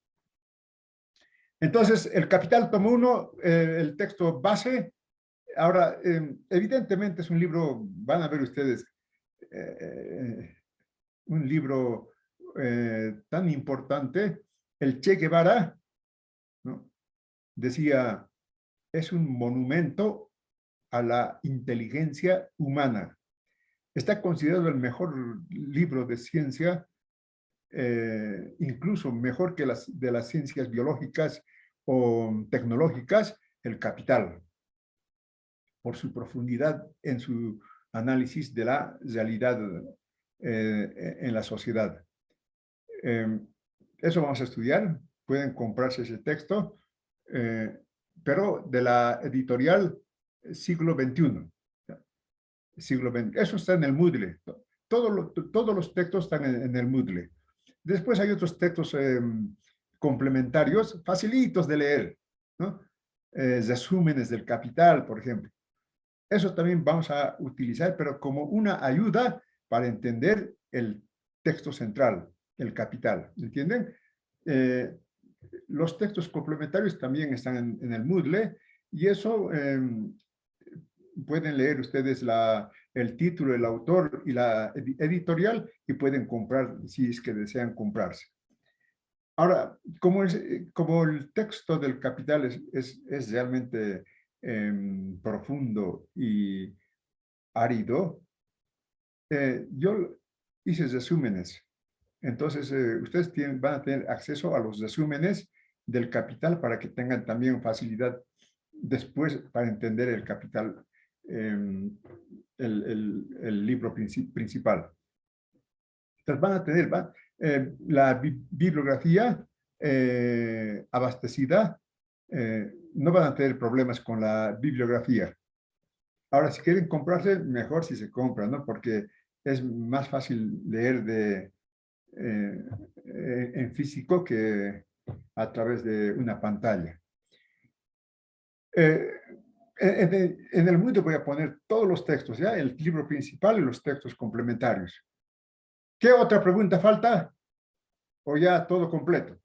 Entonces, El Capital, tomo 1, el texto base. Ahora, evidentemente es un libro, van a ver ustedes, un libro tan importante. El Che Guevara, ¿no? Decía, es un monumento a la inteligencia humana. Está considerado el mejor libro de ciencia, incluso mejor que de las ciencias biológicas o tecnológicas, El Capital, por su profundidad en su análisis de la realidad en la sociedad. Eso vamos a estudiar. Pueden comprarse ese texto, pero de la editorial Siglo XXI. Siglo XX. Eso está en el Moodle. Todos los textos están en el Moodle. Después hay otros textos complementarios, facilitos de leer, ¿no? Resúmenes del Capital, por ejemplo. Eso también vamos a utilizar, pero como una ayuda para entender el texto central, el Capital. ¿Entienden? Los textos complementarios también están en el Moodle y eso pueden leer ustedes el título, el autor y la editorial y pueden comprar si es que desean comprarse. Ahora, como el texto del Capital es realmente profundo y árido, yo hice resúmenes. Entonces, ustedes van a tener acceso a los resúmenes del Capital para que tengan también facilidad después para entender el Capital, el libro principal. Entonces van a tener la bibliografía abastecida, no van a tener problemas con la bibliografía. Ahora, si quieren comprarse, mejor si se compran, ¿no? Porque es más fácil leer en físico que a través de una pantalla. En el mundo voy a poner todos los textos, ¿ya? El libro principal y los textos complementarios. ¿Qué otra pregunta falta? ¿O ya todo completo?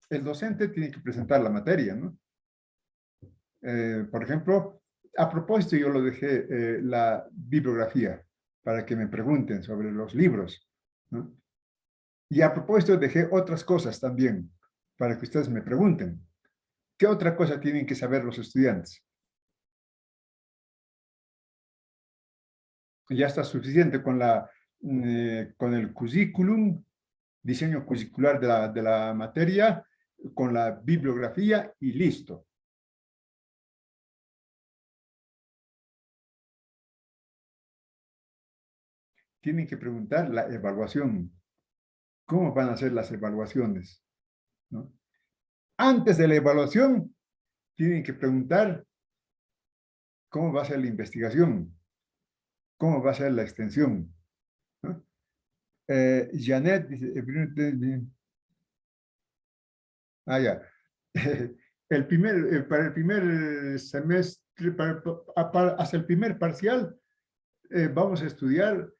El docente tiene que presentar la materia, ¿no? Por ejemplo, a propósito, yo lo dejé la bibliografía para que me pregunten sobre los libros, ¿no? Y a propósito, dejé otras cosas también para que ustedes me pregunten. ¿Qué otra cosa tienen que saber los estudiantes? Ya está suficiente con el currículum, diseño curricular de la materia, con la bibliografía y listo. Tienen que preguntar la evaluación. ¿Cómo van a ser las evaluaciones? ¿No? Antes de la evaluación, tienen que preguntar cómo va a ser la investigación. cómo va a ser la extensión, ¿no? Janet dice, ya. Para el primer semestre, hasta el primer parcial, vamos a estudiar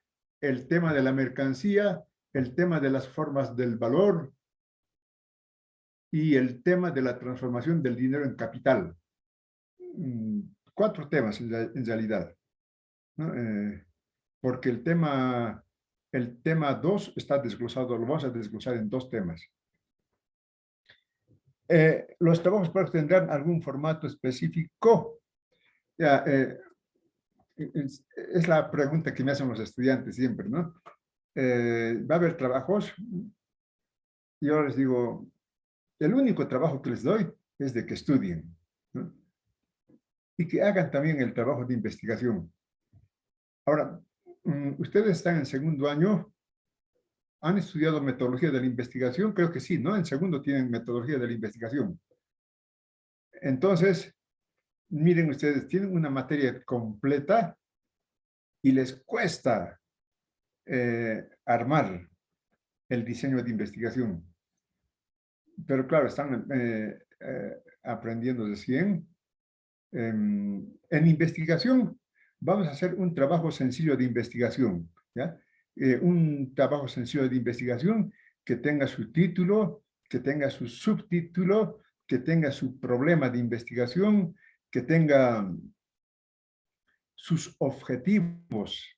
el tema de la mercancía, el tema de las formas del valor y el tema de la transformación del dinero en capital. 4 temas en realidad, ¿no? Porque el tema 2 está desglosado, lo vamos a desglosar en 2 temas. Los trabajos tendrán algún formato específico. Ya, es la pregunta que me hacen los estudiantes siempre, ¿no? ¿Va a haber trabajos? Yo les digo, el único trabajo que les doy es de que estudien, ¿no? Y que hagan también el trabajo de investigación. Ahora, ustedes están en segundo año, ¿han estudiado metodología de la investigación? Creo que sí, ¿no? En segundo tienen metodología de la investigación. Entonces, miren ustedes, tienen una materia completa y les cuesta armar el diseño de investigación. Pero claro, están aprendiendo de 100. En investigación, vamos a hacer un trabajo sencillo de investigación, ¿ya? Un trabajo sencillo de investigación que tenga su título, que tenga su subtítulo, que tenga su problema de investigación, que tenga sus objetivos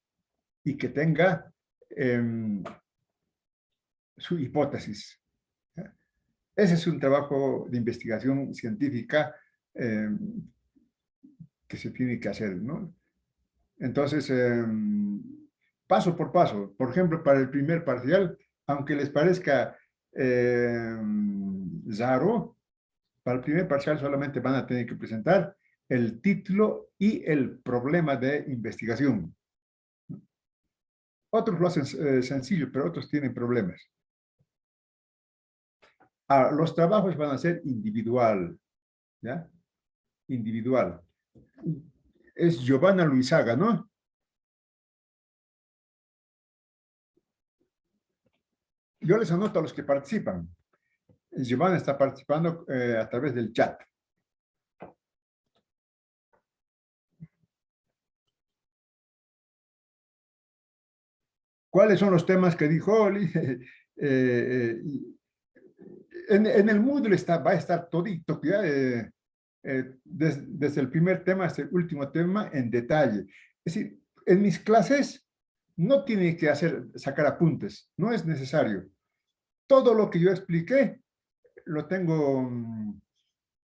y que tenga su hipótesis. Ese es un trabajo de investigación científica que se tiene que hacer, ¿no? Entonces, paso por paso. Por ejemplo, para el primer parcial, aunque les parezca raro, para el primer parcial solamente van a tener que presentar el título y el problema de investigación. Otros lo hacen sencillo, pero otros tienen problemas. Los trabajos van a ser individual, ¿ya? Individual. Es Giovanna Luizaga, ¿no? Yo les anoto a los que participan. Giovanna está participando a través del chat. ¿Cuáles son los temas que dijo Oli? En el Moodle va a estar todito, desde el primer tema hasta el último tema en detalle. Es decir, en mis clases no tiene que sacar apuntes, no es necesario. Todo lo que yo expliqué lo tengo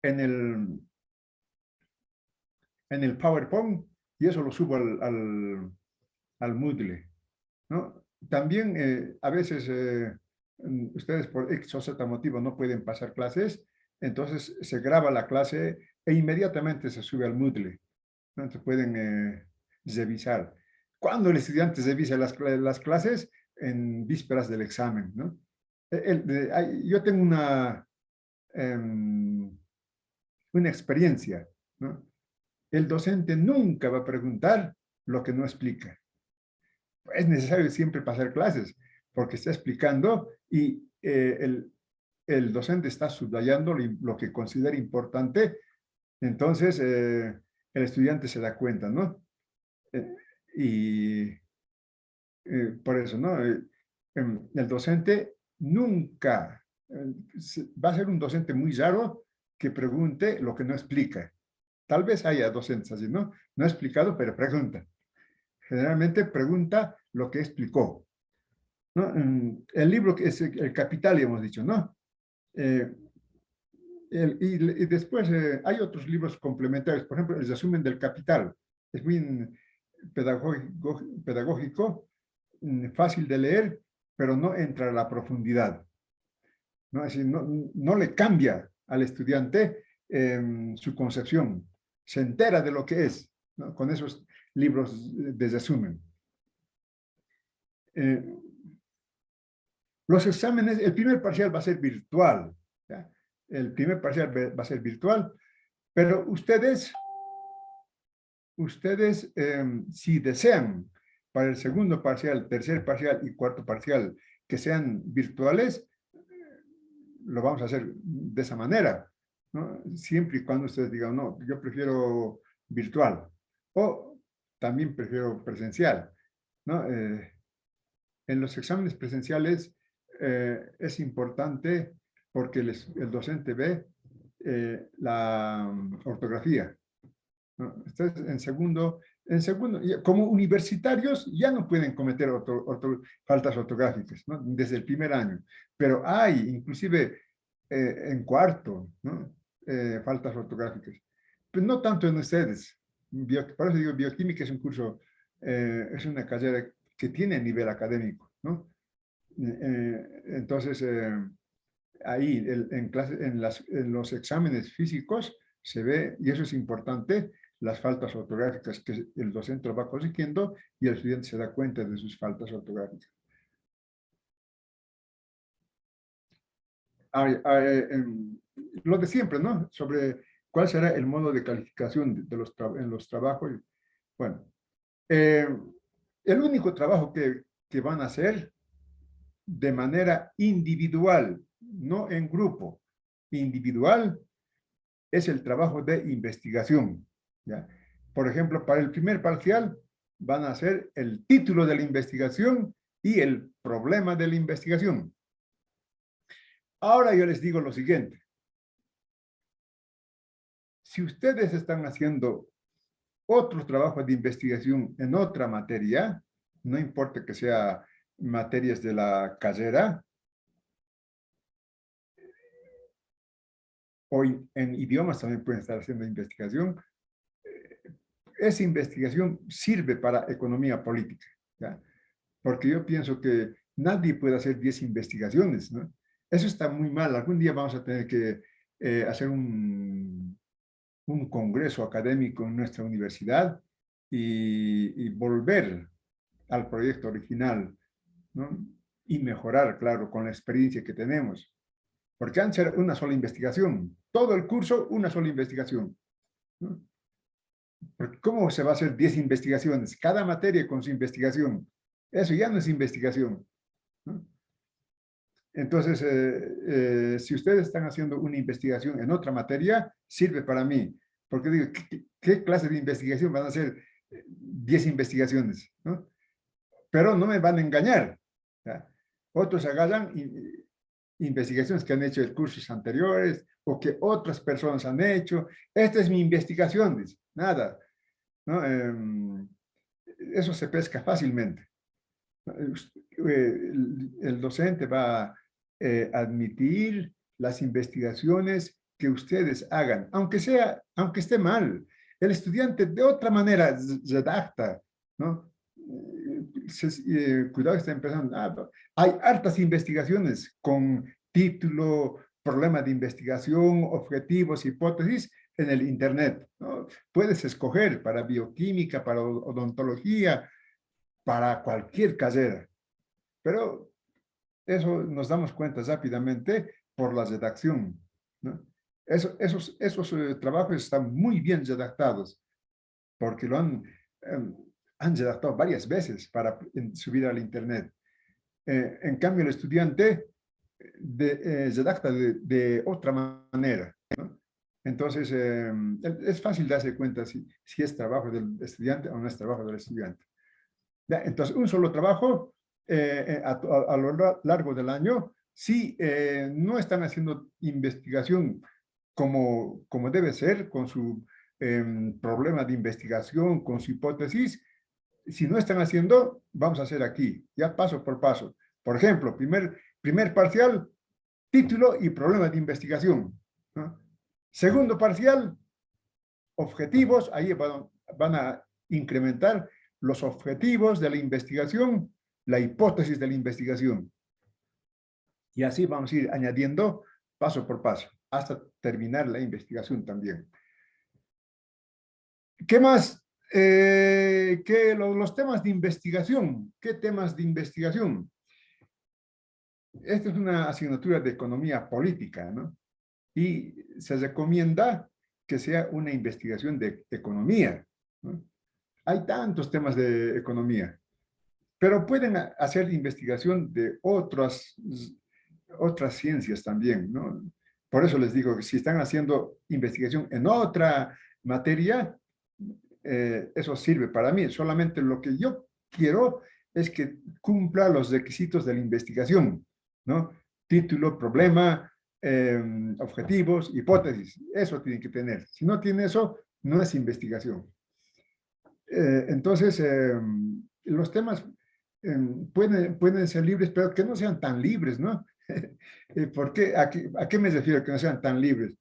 en el PowerPoint y eso lo subo al Moodle, ¿no? También a veces ustedes por X o Z motivo no pueden pasar clases, entonces se graba la clase e inmediatamente se sube al Moodle, ¿no? Entonces pueden revisar. ¿Cuándo el estudiante revisa las clases? En vísperas del examen, ¿no? Yo tengo una experiencia, ¿no? El docente nunca va a preguntar lo que no explica. Es necesario siempre pasar clases, porque está explicando y el docente está subrayando lo que considera importante, entonces el estudiante se da cuenta, ¿no? Y por eso, ¿no? El docente nunca va a ser un docente muy raro que pregunte lo que no explica. Tal vez haya docentes así, ¿no? No ha explicado, pero pregunta. Generalmente pregunta lo que explicó, ¿no? El libro que es El Capital, hemos dicho, ¿no? Y después hay otros libros complementarios, por ejemplo, el resumen del Capital. Es muy pedagógico, fácil de leer, pero no entra a la profundidad, ¿no? Es decir, no le cambia al estudiante su concepción, se entera de lo que es, ¿no? Con esos libros de resumen. Los exámenes, el primer parcial va a ser virtual, ¿ya? El primer parcial va a ser virtual, pero ustedes si desean para el segundo parcial, tercer parcial y cuarto parcial que sean virtuales, lo vamos a hacer de esa manera, ¿no? Siempre y cuando ustedes digan, no, yo prefiero virtual o también prefiero presencial, ¿no? En los exámenes presenciales es importante porque el docente ve la ortografía, ¿no? Entonces, en segundo, como universitarios ya no pueden cometer faltas ortográficas, ¿no? Desde el primer año, pero hay inclusive en cuarto, ¿no? Faltas ortográficas, pero no tanto en ustedes. Por eso digo, bioquímica es un curso, es una carrera que tiene nivel académico, ¿no? Entonces, ahí en los exámenes físicos se ve, y eso es importante, las faltas ortográficas que el docente lo va corrigiendo y el estudiante se da cuenta de sus faltas ortográficas. Lo de siempre, ¿no? Sobre cuál será el modo de calificación en los trabajos. Bueno, el único trabajo que van a hacer de manera individual, no en grupo, individual, es el trabajo de investigación, ¿ya? Por ejemplo, para el primer parcial van a hacer el título de la investigación y el problema de la investigación. Ahora yo les digo lo siguiente. Si ustedes están haciendo otro trabajo de investigación en otra materia, no importa que sea materias de la carrera, o en idiomas también pueden estar haciendo investigación, esa investigación sirve para economía política, ¿ya? Porque yo pienso que nadie puede hacer 10 investigaciones, ¿no? Eso está muy mal. Algún día vamos a tener que hacer un congreso académico en nuestra universidad y volver al proyecto original, ¿no? Y mejorar, claro, con la experiencia que tenemos. Porque antes era una sola investigación. Todo el curso, una sola investigación, ¿no? Porque ¿cómo se va a hacer 10 investigaciones? Cada materia con su investigación. Eso ya no es investigación, ¿no? Entonces, si ustedes están haciendo una investigación en otra materia, sirve para mí. Porque digo, ¿qué clase de investigación van a hacer 10 investigaciones, ¿no? Pero no me van a engañar, ¿ya? Otros agarran investigaciones que han hecho en cursos anteriores o que otras personas han hecho. Esta es mi investigación, dice. Nada, ¿no? Eso se pesca fácilmente. El docente va a admitir las investigaciones que ustedes hagan, aunque esté mal. El estudiante de otra manera redacta, ¿no? Cuidado, está empezando. Hay hartas investigaciones con título, problema de investigación, objetivos, hipótesis en el Internet, ¿no? Puedes escoger para bioquímica, para odontología, para cualquier carrera. Pero eso nos damos cuenta rápidamente por la redacción, ¿no? Esos trabajos están muy bien redactados porque lo han redactado varias veces para subir al Internet. En cambio, el estudiante redacta de otra manera, ¿no? Entonces, es fácil darse cuenta si es trabajo del estudiante o no es trabajo del estudiante. ¿Ya? Entonces, un solo trabajo a lo largo del año, si no están haciendo investigación como debe ser, con su problema de investigación, con su hipótesis, si no están haciendo, vamos a hacer aquí, ya paso por paso. Por ejemplo, primer parcial, título y problema de investigación, ¿no? Segundo parcial, objetivos, ahí van a incrementar los objetivos de la investigación, la hipótesis de la investigación. Y así vamos a ir añadiendo paso por paso, hasta terminar la investigación también. ¿Qué más? Los temas de investigación. ¿Qué temas de investigación? Esta es una asignatura de economía política, ¿no? Y se recomienda que sea una investigación de economía, ¿no? Hay tantos temas de economía. pero pueden hacer investigación de otras ciencias también, ¿no? Por eso les digo que si están haciendo investigación en otra materia, eso sirve para mí. Solamente lo que yo quiero es que cumpla los requisitos de la investigación, ¿no? Título, problema, objetivos, hipótesis. Eso tiene que tener. Si no tiene eso, no es investigación. Entonces, los temas pueden ser libres, pero que no sean tan libres, ¿no? ¿Por qué? ¿A qué me refiero que no sean tan libres?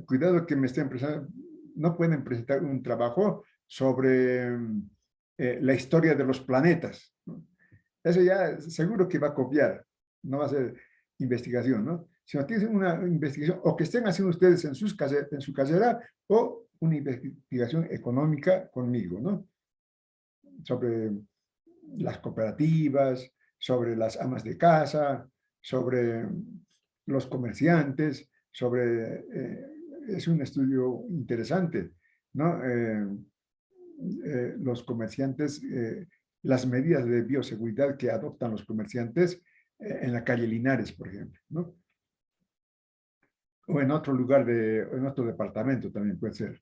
Cuidado que me estén presentando, no pueden presentar un trabajo sobre la historia de los planetas, ¿no? Eso ya seguro que va a copiar, no va a ser investigación, ¿no? Sino tienen una investigación, o que estén haciendo ustedes en su carrera, o una investigación económica conmigo, ¿no? Sobre las cooperativas, sobre las amas de casa, sobre los comerciantes, sobre... es un estudio interesante, ¿no? Los comerciantes, las medidas de bioseguridad que adoptan los comerciantes en la calle Linares, por ejemplo, ¿no? O en otro lugar, en otro departamento también puede ser.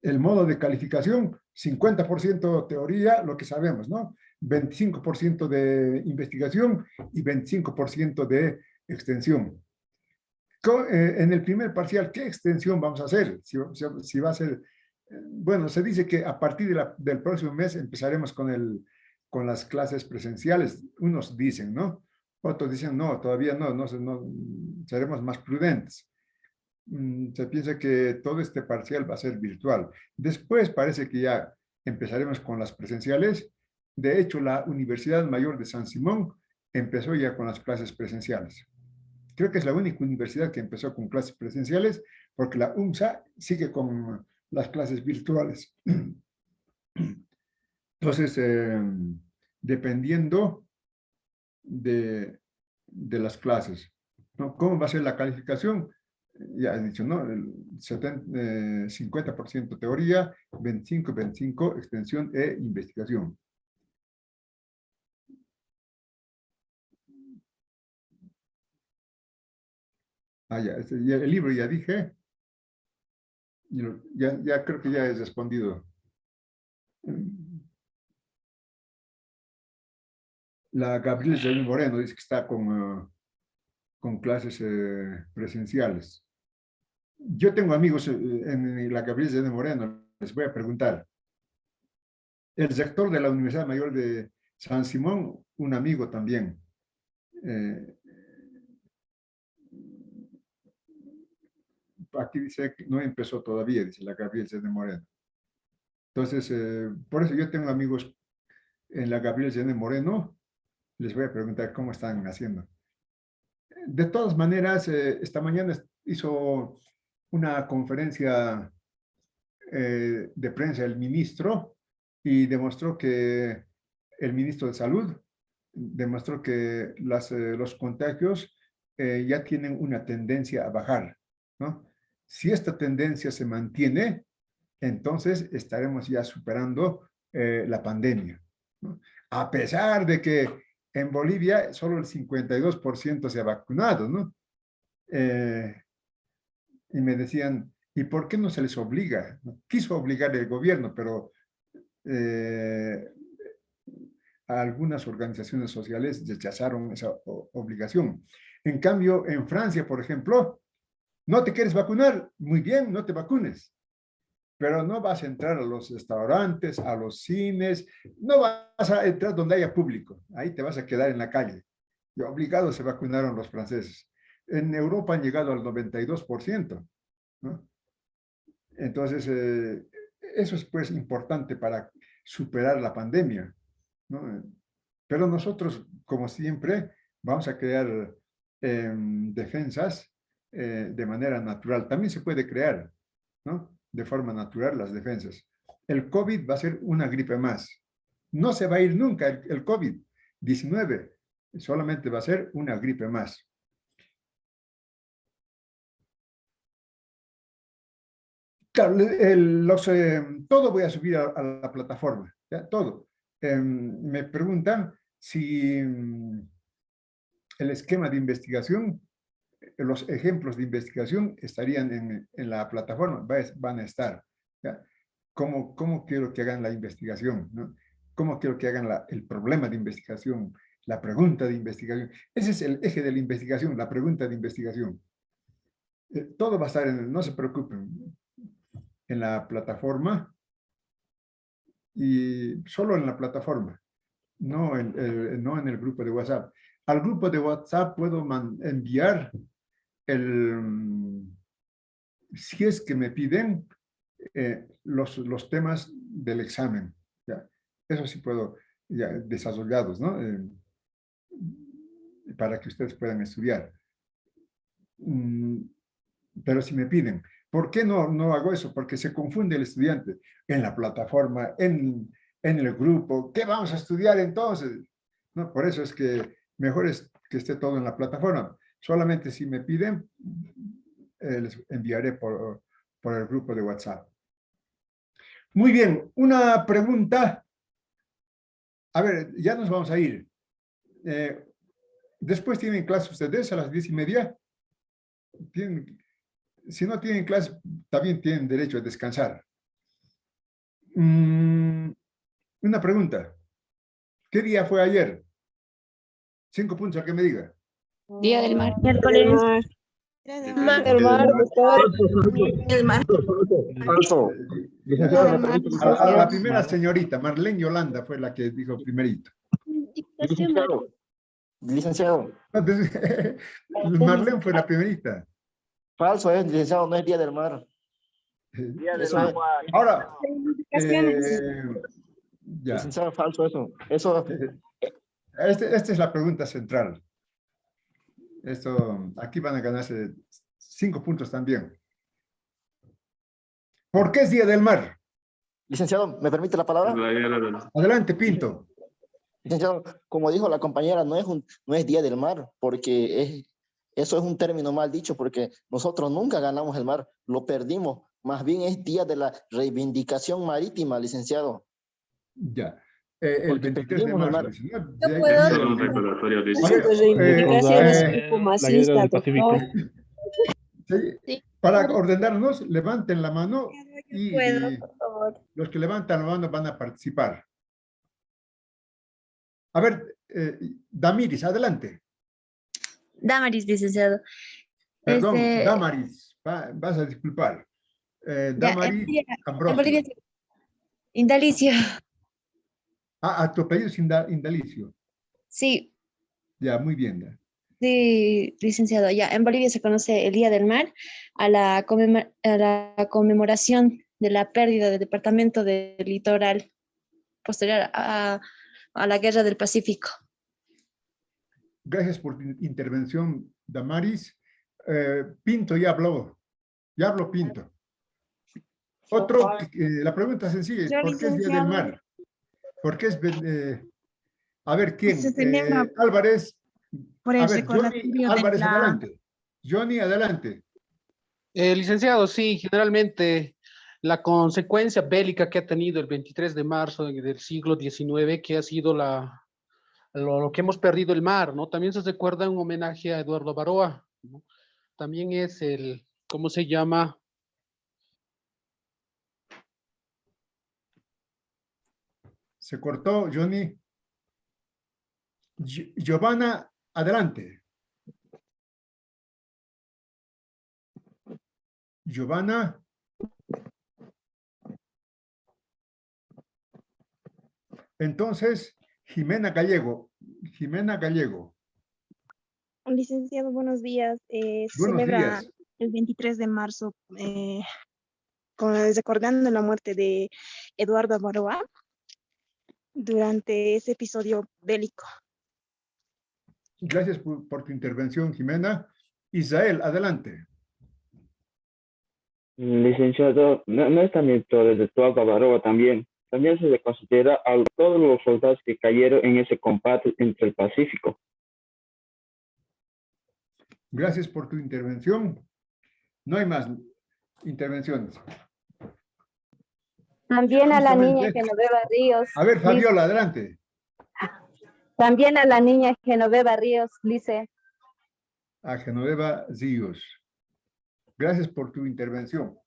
El modo de calificación, 50% teoría, lo que sabemos, ¿no? 25% de investigación y 25% de extensión. En el primer parcial, ¿qué extensión vamos a hacer? Si va a ser, bueno, se dice que a partir del próximo mes empezaremos con las clases presenciales. Unos dicen, ¿no? Otros dicen, no, todavía no, seremos más prudentes. Se piensa que todo este parcial va a ser virtual. Después parece que ya empezaremos con las presenciales. De hecho, la Universidad Mayor de San Simón empezó ya con las clases presenciales. Creo que es la única universidad que empezó con clases presenciales, porque la UMSA sigue con las clases virtuales. Entonces, dependiendo de las clases, ¿no? ¿Cómo va a ser la calificación? Ya he dicho, ¿no? 50% teoría, 25 extensión e investigación. Ya, el libro ya dije. Ya creo que ya he respondido. La Gabriela Jaime Moreno dice que está con clases presenciales. Yo tengo amigos en la Gabriela Jaime Moreno, les voy a preguntar. El rector de la Universidad Mayor de San Simón, un amigo también. Aquí dice que no empezó todavía, dice la Gabriela Jaime Moreno. Entonces, por eso yo tengo amigos en la Gabriela Jaime Moreno, les voy a preguntar cómo están haciendo. De todas maneras, esta mañana hizo una conferencia de prensa el ministro y demostró que el ministro de Salud demostró que los contagios ya tienen una tendencia a bajar, ¿no? Si esta tendencia se mantiene, entonces estaremos ya superando la pandemia, ¿no? A pesar de que en Bolivia solo el 52% se ha vacunado, ¿no? Y me decían, ¿y por qué no se les obliga? Quiso obligar el gobierno, pero a algunas organizaciones sociales rechazaron esa obligación. En cambio, en Francia, por ejemplo, ¿no te quieres vacunar? Muy bien, no te vacunes. Pero no vas a entrar a los restaurantes, a los cines, no vas a entrar donde haya público. Ahí te vas a quedar en la calle. Y obligados se vacunaron los franceses. En Europa han llegado al 92%, ¿no? Entonces, eso es pues importante para superar la pandemia, ¿no? Pero nosotros, como siempre, vamos a crear defensas de manera natural. También se puede crear, ¿no? De forma natural las defensas. El COVID va a ser una gripe más. No se va a ir nunca el COVID-19. Solamente va a ser una gripe más. Claro, todo voy a subir a la plataforma, ¿ya? Todo. Me preguntan si el esquema de investigación, los ejemplos de investigación estarían en la plataforma, van a estar. ¿Ya? ¿Cómo quiero que hagan la investigación? ¿No? ¿Cómo quiero que hagan el problema de investigación? La pregunta de investigación. Ese es el eje de la investigación, la pregunta de investigación. Todo va a estar no se preocupen, en la plataforma y solo en la plataforma, no en el grupo de WhatsApp. Al grupo de WhatsApp puedo enviar si es que me piden los temas del examen. ¿Ya? Eso sí puedo, ya, desarrollados, ¿no? Para que ustedes puedan estudiar. Pero si me piden, ¿por qué no hago eso? Porque se confunde el estudiante en la plataforma, en el grupo. ¿Qué vamos a estudiar entonces? ¿No? Por eso es que mejor es que esté todo en la plataforma. Solamente si me piden, les enviaré por el grupo de WhatsApp. Muy bien, una pregunta. A ver, ya nos vamos a ir. Después tienen clase ustedes a las 10:30. Si no tienen clase, también tienen derecho a descansar. Una pregunta. ¿Qué día fue ayer? 5 puntos a que me diga. Día del mar. Miércoles. El mar, doctor. El mar. Falso. Licenciado, ¿me permite un A la caso? primera señorita, Marlene Yolanda, fue la que dijo primerito. Licenciado. Licenciado. Marlene fue la primerita. Falso es, licenciado, no es Día del Mar. Eso es, Ahora, ya. licenciado, falso eso. Eso, Esta es la pregunta central. Aquí van a ganarse 5 puntos también. ¿Por qué es Día del Mar? licenciado, ¿me permite la palabra? Adelante, Pinto. Licenciado, como dijo la compañera, no es Día del Mar, porque eso es un término mal dicho, porque nosotros nunca ganamos el mar, lo perdimos. Más bien es Día de la Reivindicación Marítima, licenciado. Ya. El Porque 23 de perdimos el marzo. mar. Yo puedo. Reivindicación es un poco masista, doctor. Sí, para ordenarnos, levanten la mano y Puedo, por favor. los que levantan la mano van a participar. A ver, Damiris, adelante. Damaris, licenciado. Perdón, Este, Damaris, vas a disculpar. Damaris en Ambrosio. Bolivia, Indalicio. A tu apellido es Indalicio. Sí, Ya, muy bien. Ya. sí, licenciado. Ya, en Bolivia se conoce el Día del Mar a la conmemoración de la pérdida del departamento del litoral posterior a la Guerra del Pacífico. Gracias por tu intervención, Damaris. Pinto ya habló. Ya habló Pinto. Otro, la pregunta sencilla, Yo, ¿por qué es Día del licenciado. Mar? ¿Por qué es... a ver, ¿quién? Se celebra Álvarez. por A el ver, Johnny recordatorio de Álvarez, la... adelante. Johnny, adelante. Licenciado, sí, generalmente la consecuencia bélica que ha tenido el 23 de marzo del siglo XIX, que ha sido lo que hemos perdido el mar, ¿no? También se recuerda un homenaje a Eduardo Baroa, ¿no? También es ¿cómo se llama? Se cortó, Johnny. Giovanna, adelante. Giovanna. Entonces, Jimena Gallego. Jimena Gallego. Licenciado, buenos días. Se Buenos celebra días. el 23 de marzo recordando la muerte de Eduardo Baroa durante ese episodio bélico. Gracias por tu intervención, Jimena. Israel, adelante. Licenciado, no es también todo de Eduardo Baroa también. También se le considera a todos los soldados que cayeron en ese combate entre el Pacífico. Gracias por tu intervención. No hay más intervenciones. También a la niña Justamente. Genoveva Ríos. A ver, dice- Fabiola, adelante. También a la niña Genoveva Ríos, dice. A Genoveva Ríos. Gracias por tu intervención.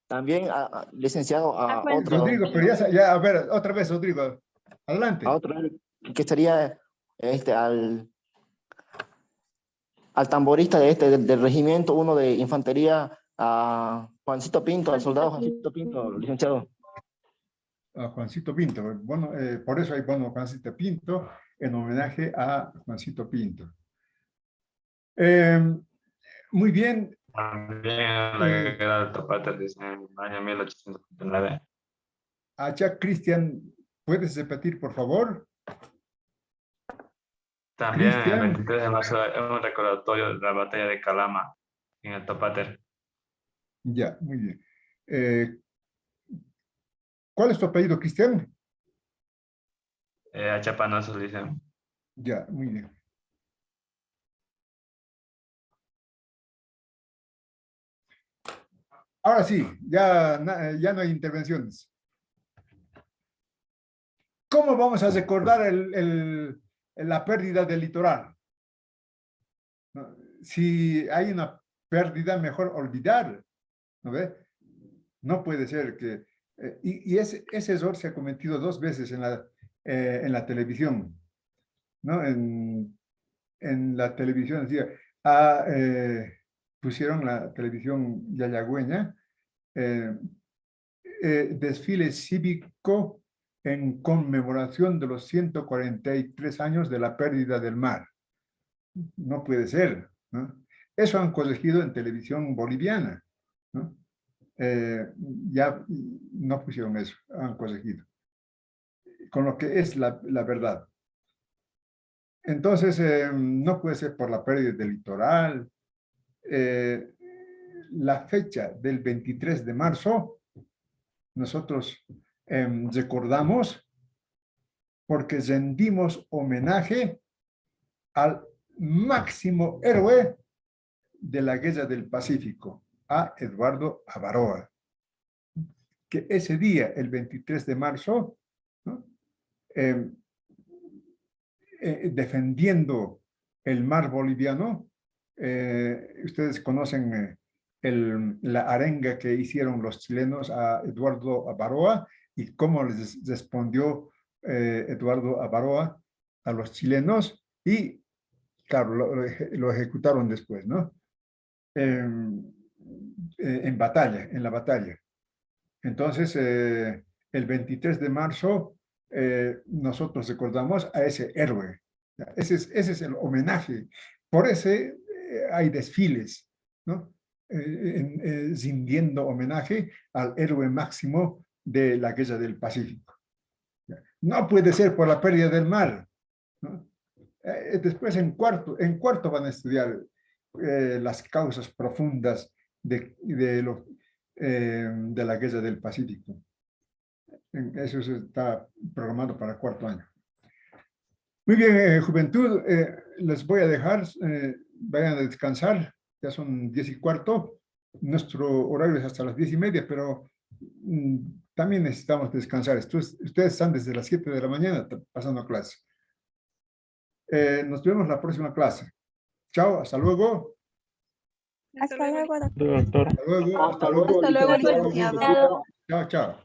También, licenciado, a bueno. otro, Rodrigo, pero ya, a ver, otra vez, Rodrigo. Adelante. que sería al tamborista del regimiento 1 de infantería, a Juancito Pinto, al soldado Juancito Pinto, licenciado. A Juancito Pinto. Bueno, por eso hay bono Juancito Pinto en homenaje a Juancito Pinto. Muy bien. También en la guerra del Topate, dice, en el año 1879. Acha Cristian, ¿puedes repetir, por favor? También el Cristian. 23 de marzo es un recordatorio de la batalla de Calama en el Topate. Ya, muy bien. ¿Cuál es tu apellido, Cristian? A Chapanoso, dicen. Ya, muy bien. Ahora sí, ya no hay intervenciones. ¿Cómo vamos a recordar la pérdida del litoral? ¿No? Si hay una pérdida, mejor olvidar. ¿No ve? No puede ser que... y ese error se ha cometido 2 veces en la televisión. ¿No? En la televisión decía, pusieron la televisión yayagüeña, desfile cívico en conmemoración de los 143 años de la pérdida del mar. No puede ser, ¿no? Eso han corregido en televisión boliviana, ¿no? Ya no pusieron eso, han corregido. Con lo que es la verdad. Entonces, no puede ser por la pérdida del litoral. La fecha del 23 de marzo, nosotros recordamos porque rendimos homenaje al máximo héroe de la Guerra del Pacífico, a Eduardo Avaroa, que ese día, el 23 de marzo, ¿no? Defendiendo el mar boliviano, ustedes conocen la arenga que hicieron los chilenos a Eduardo Avaroa y cómo les respondió Eduardo Avaroa a los chilenos y, claro, lo ejecutaron después, ¿no? En la batalla. Entonces, el 23 de marzo, nosotros recordamos a ese héroe. Ese es el homenaje. Por ese hay desfiles, ¿no? Rindiendo homenaje al héroe máximo de la Guerra del Pacífico. No puede ser por la pérdida del mar, ¿no? Después en cuarto van a estudiar las causas profundas de la Guerra del Pacífico. Eso está programado para 4º año. Muy bien, juventud, les voy a dejar, vayan a descansar, ya son 10:15, nuestro horario es hasta las 10:30, pero también necesitamos descansar. Ustedes están desde las 7 de la mañana pasando clase. Nos vemos la próxima clase. Chao, hasta luego. Hasta luego, doctor. Doctor. Hasta luego. Hasta luego, Hasta luego, licenciado. licenciado. Chao, chao.